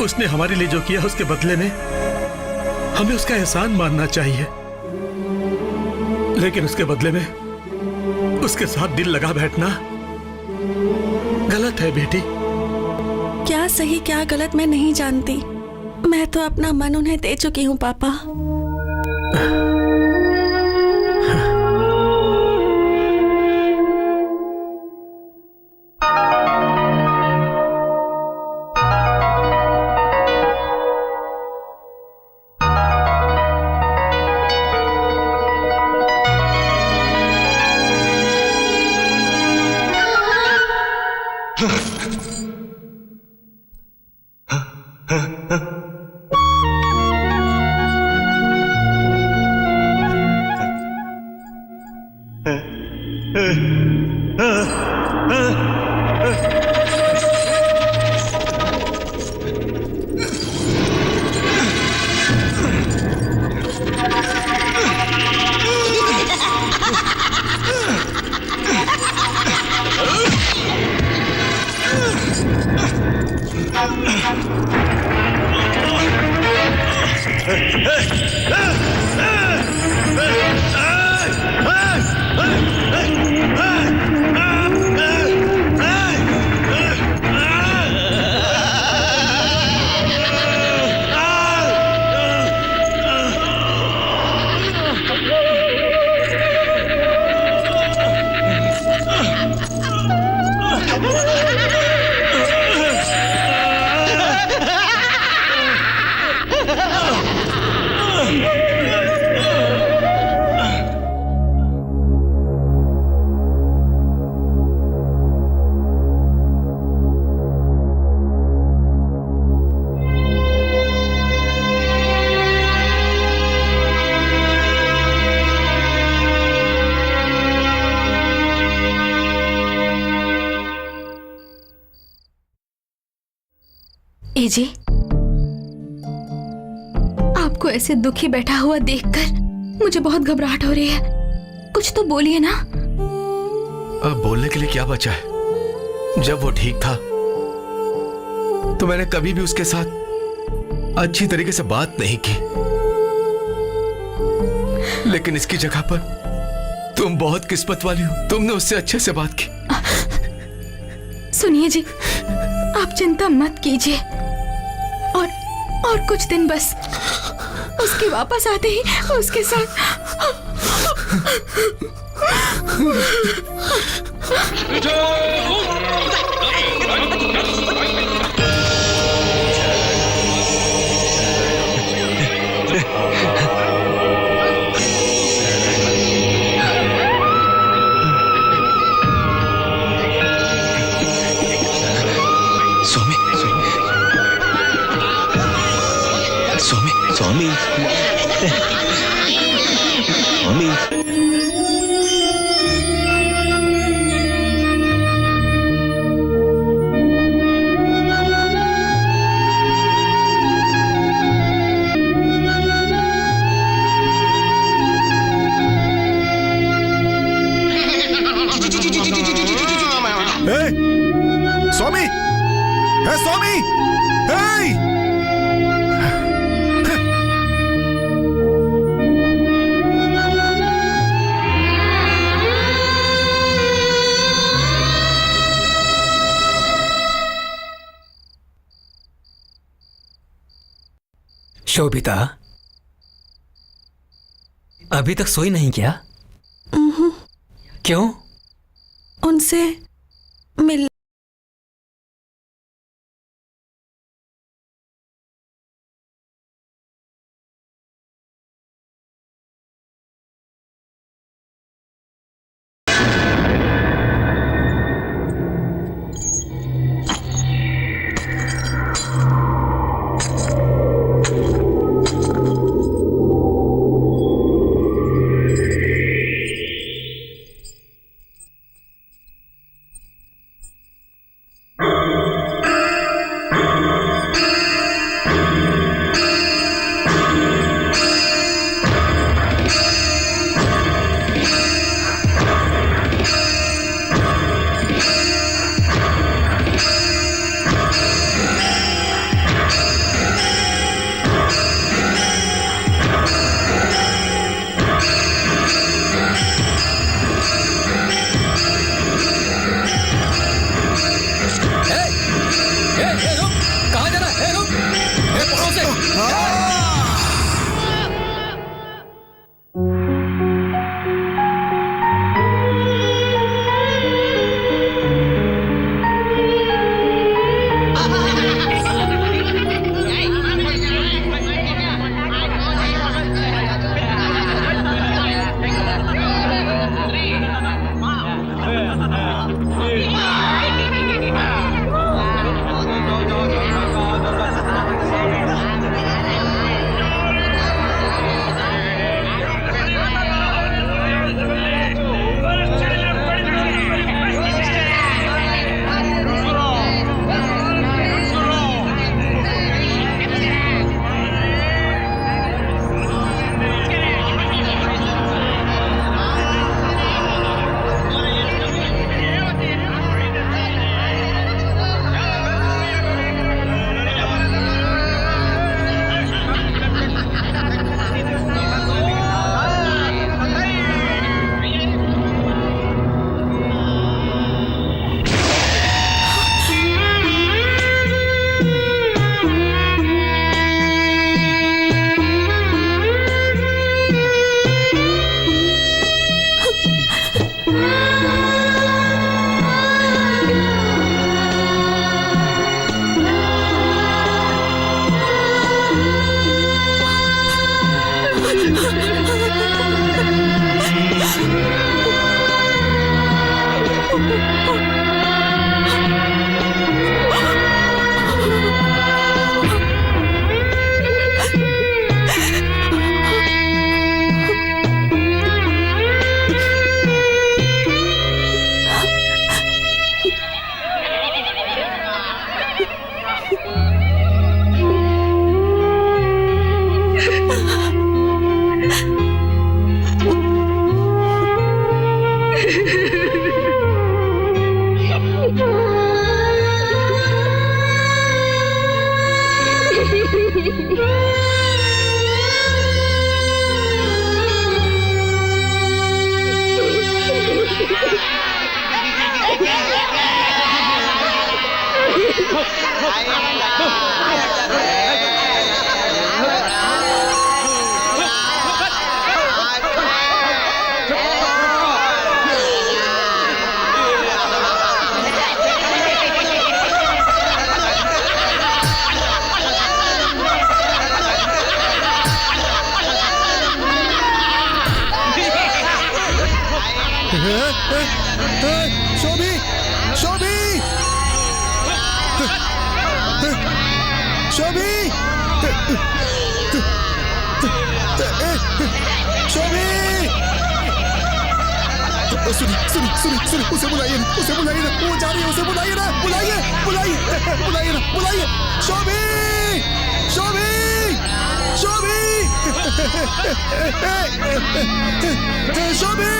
उसने हमारे लिए जो किया उसके बदले में हमें उसका एहसान मानना चाहिए, लेकिन उसके बदले में उसके साथ दिल लगा बैठना गलत है बेटी। क्या सही क्या गलत मैं नहीं जानती, मैं तो अपना मन उन्हें दे चुकी हूँ पापा। जी, आपको ऐसे दुखी बैठा हुआ देखकर मुझे बहुत घबराहट हो रही है। कुछ तो बोलिए ना। अब बोलने के लिए क्या बचा है? जब वो ठीक था तो मैंने कभी भी उसके साथ अच्छी तरीके से बात नहीं की, लेकिन इसकी जगह पर तुम बहुत किस्मत वाली हो, तुमने उससे अच्छे से बात की। सुनिए जी, आप चिंता मत कीजिए, और कुछ दिन बस, उसके वापस आते ही उसके साथ स्वामी स्वामी स्वामी, हे स्वामी, हे! शोभिता, अभी तक सोई नहीं क्या? क्यों? उनसे मिल शोभी शोभी शोभी शोभी सुनिए उसे बुलाइए ना, वो जा रही है, उसे बुलाइए ना, बुलाइए शोभी शोभी शोभी शोभी शोभी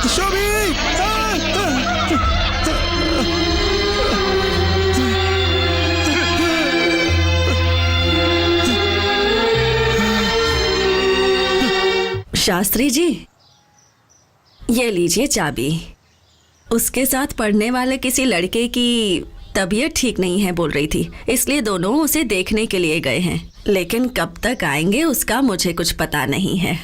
शोभी शास्त्री जी, ये लीजिए चाबी। उसके साथ पढ़ने वाले किसी लड़के की तबीयत ठीक नहीं है बोल रही थी, इसलिए दोनों उसे देखने के लिए गए हैं, लेकिन कब तक आएंगे उसका मुझे कुछ पता नहीं है।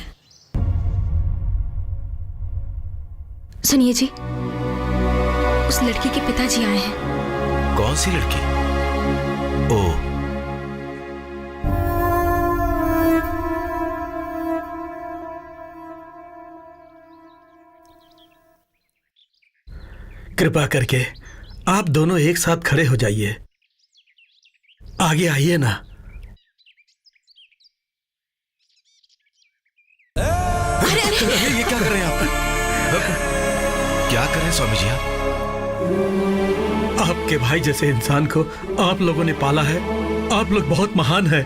सुनिए जी, उस लड़की के पिताजी आए हैं। कौन सी लड़की? ओ, कृपा करके आप दोनों एक साथ खड़े हो जाइए। आगे आइए ना। ये क्या कर रहे हैं आप? क्या कर रहे हैं स्वामी जी आप? आपके भाई जैसे इंसान को आप लोगों ने पाला है। आप लोग बहुत महान हैं।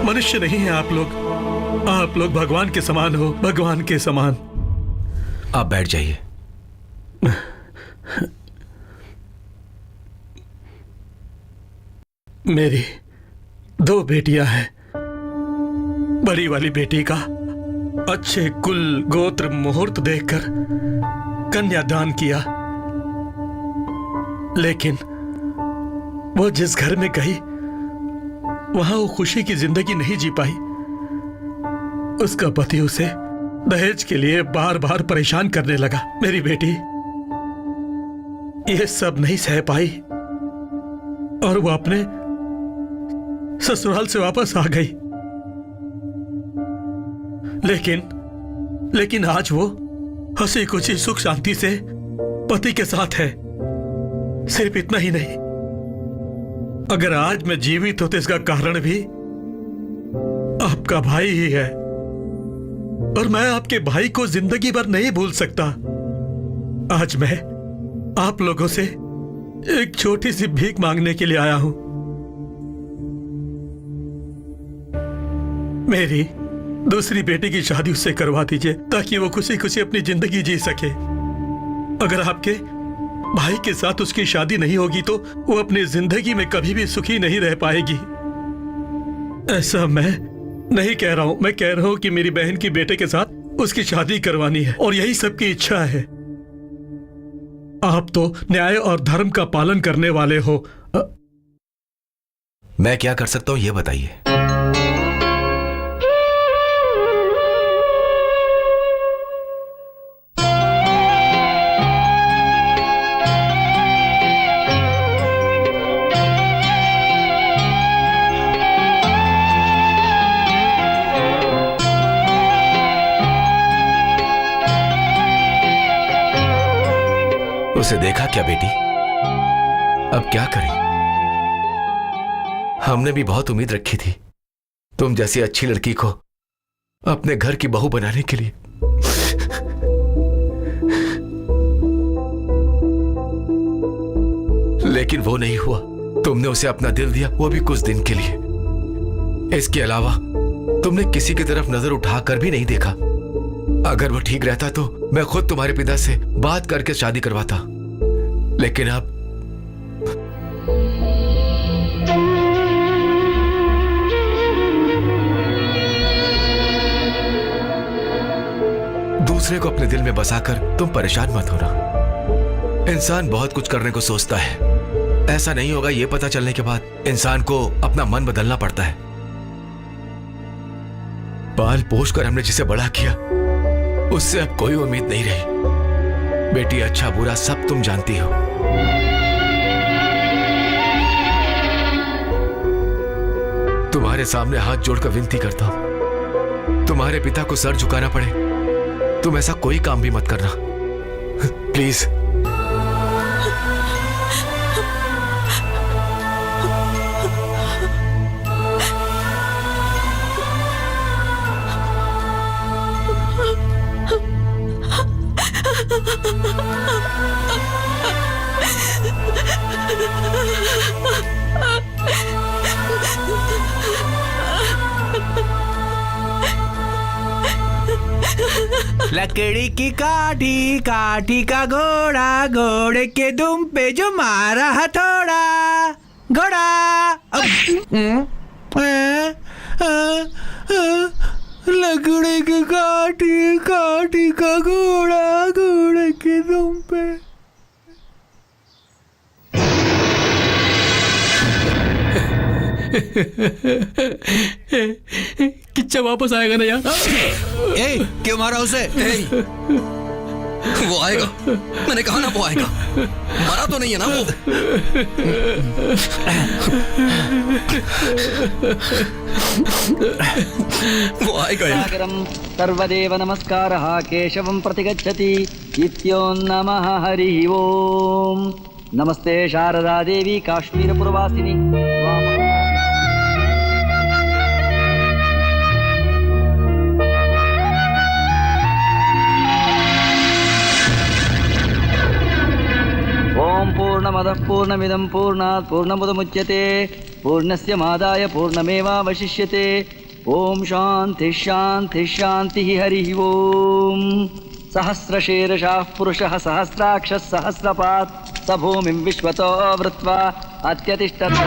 मनुष्य नहीं है आप लोग भगवान के समान हो, भगवान के समान। आप बैठ जाइए। मेरी 2 बेटियां हैं। बड़ी वाली बेटी का अच्छे कुल गोत्र मुहूर्त देखकर कन्यादान किया, लेकिन वो जिस घर में गई वहां वो खुशी की जिंदगी नहीं जी पाई। उसका पति उसे दहेज के लिए बार बार परेशान करने लगा। मेरी बेटी ये सब नहीं सह पाई और वो अपने ससुराल से वापस आ गई। लेकिन आज वो हंसी खुशी सुख शांति से पति के साथ है। सिर्फ इतना ही नहीं, अगर आज मैं जीवित हूं तो इसका कारण भी आपका भाई ही है, और मैं आपके भाई को जिंदगी भर नहीं भूल सकता। आज मैं आप लोगों से एक छोटी सी भीख मांगने के लिए आया हूं। मेरी दूसरी बेटी की शादी उससे करवा दीजिए ताकि वो खुशी खुशी अपनी जिंदगी जी सके। अगर आपके भाई के साथ उसकी शादी नहीं होगी तो वो अपनी जिंदगी में कभी भी सुखी नहीं रह पाएगी। ऐसा मैं नहीं कह रहा हूं, मैं कह रहा हूं कि मेरी बहन की बेटे के साथ उसकी शादी करवानी है और यही सबकी इच्छा है। आप तो न्याय और धर्म का पालन करने वाले हो। मैं क्या कर सकता हूं ये बताइए। उसे देखा क्या बेटी? अब क्या करें? हमने भी बहुत उम्मीद रखी थी तुम जैसी अच्छी लड़की को अपने घर की बहू बनाने के लिए। लेकिन वो नहीं हुआ। तुमने उसे अपना दिल दिया, वो भी कुछ दिन के लिए। इसके अलावा तुमने किसी की तरफ नजर उठाकर भी नहीं देखा। अगर वो ठीक रहता तो मैं खुद तुम्हारे पिता से बात करके शादी करवाता, लेकिन अब दूसरे को अपने दिल में बसाकर तुम परेशान मत होना। इंसान बहुत कुछ करने को सोचता है, ऐसा नहीं होगा ये पता चलने के बाद इंसान को अपना मन बदलना पड़ता है। पाल पोष कर हमने जिसे बड़ा किया उससे अब कोई उम्मीद नहीं रही। बेटी अच्छा बुरा सब तुम जानती हो। तुम्हारे सामने हाथ जोड़कर विनती करता हूं, तुम्हारे पिता को सर झुकाना पड़े, तुम ऐसा कोई काम भी मत करना प्लीज। लकड़ी की काठी, काठी का घोड़ा, घोड़े के दुम पे जो मारा हथौड़ा, घोड़ा। लकड़ी की काठी, काठी का घोड़ा, घोड़े के दुम पे। किच्चा वापस आएगा ना यार? क्यों मारा उसे? वो आएगा, मैंने कहा ना वो आएगा। मरा तो नहीं है ना वो? वो आएगा यार। सर्वदेव नमस्कारः केशवं प्रतिगच्छति इत्यो नमः हरिः ओम। नमस्ते शारदा देवी काश्मीरपुरवासिनी। ओम पूर्णमदः पूर्णमिदं पूर्णात् पूर्णमुदमुच्यते पूर्णस्य मादाय पूर्णमेवावशिष्यते। ओम शांति शांति शांति हरिः ओम। सहस्रशीर्षः पुरुषः सहस्राक्षः सहस्रपात् स भूमिं विश्वतो वृत्वा अत्यतिष्ठत्।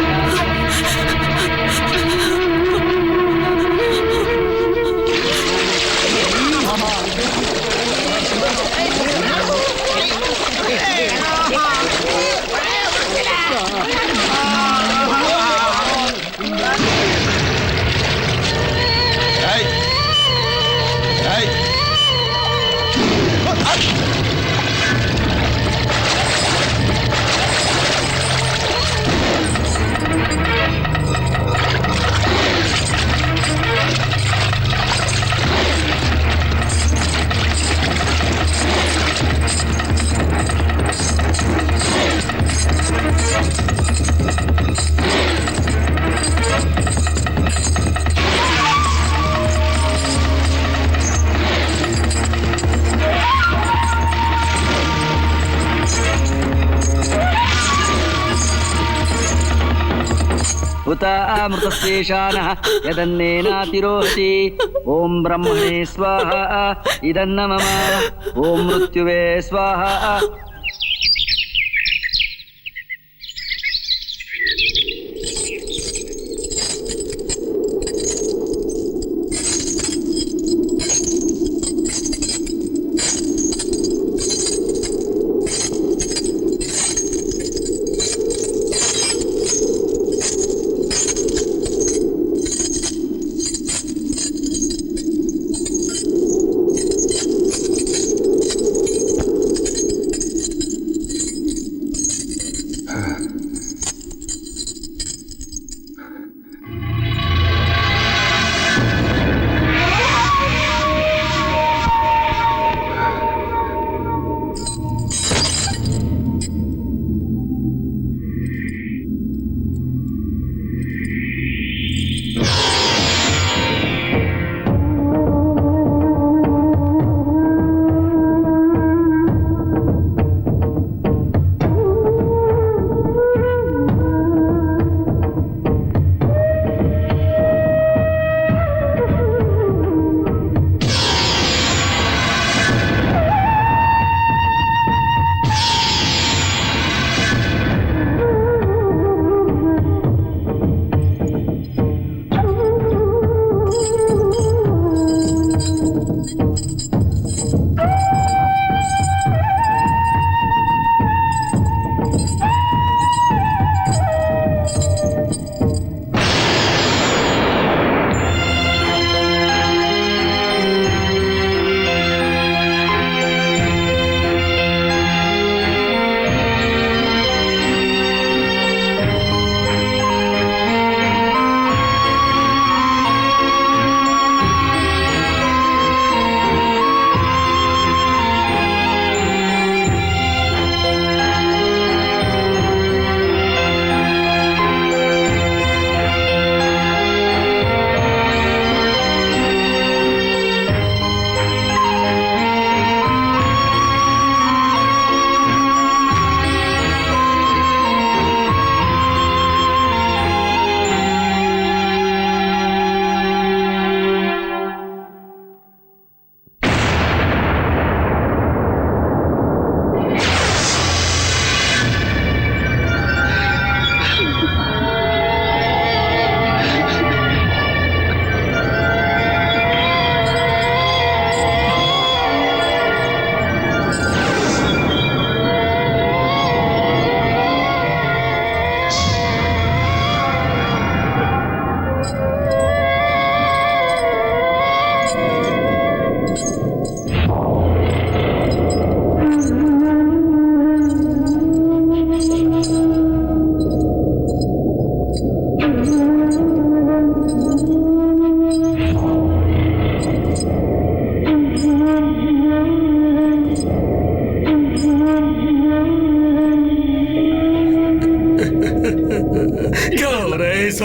अमृतस्येषानः यदन्नेनातिरोहति। ओम ब्रह्मणे स्वाहा इदन्न मम। ओम मृत्युवे स्वाहा।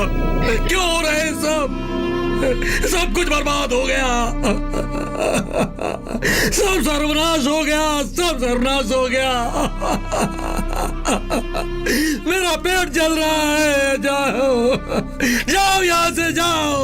सब? क्यों हो रहे हैं सब? सब कुछ बर्बाद हो गया, सब सर्वनाश हो गया, सब सर्वनाश हो गया। मेरा पेट जल रहा है, जाओ जाओ यहां से जाओ।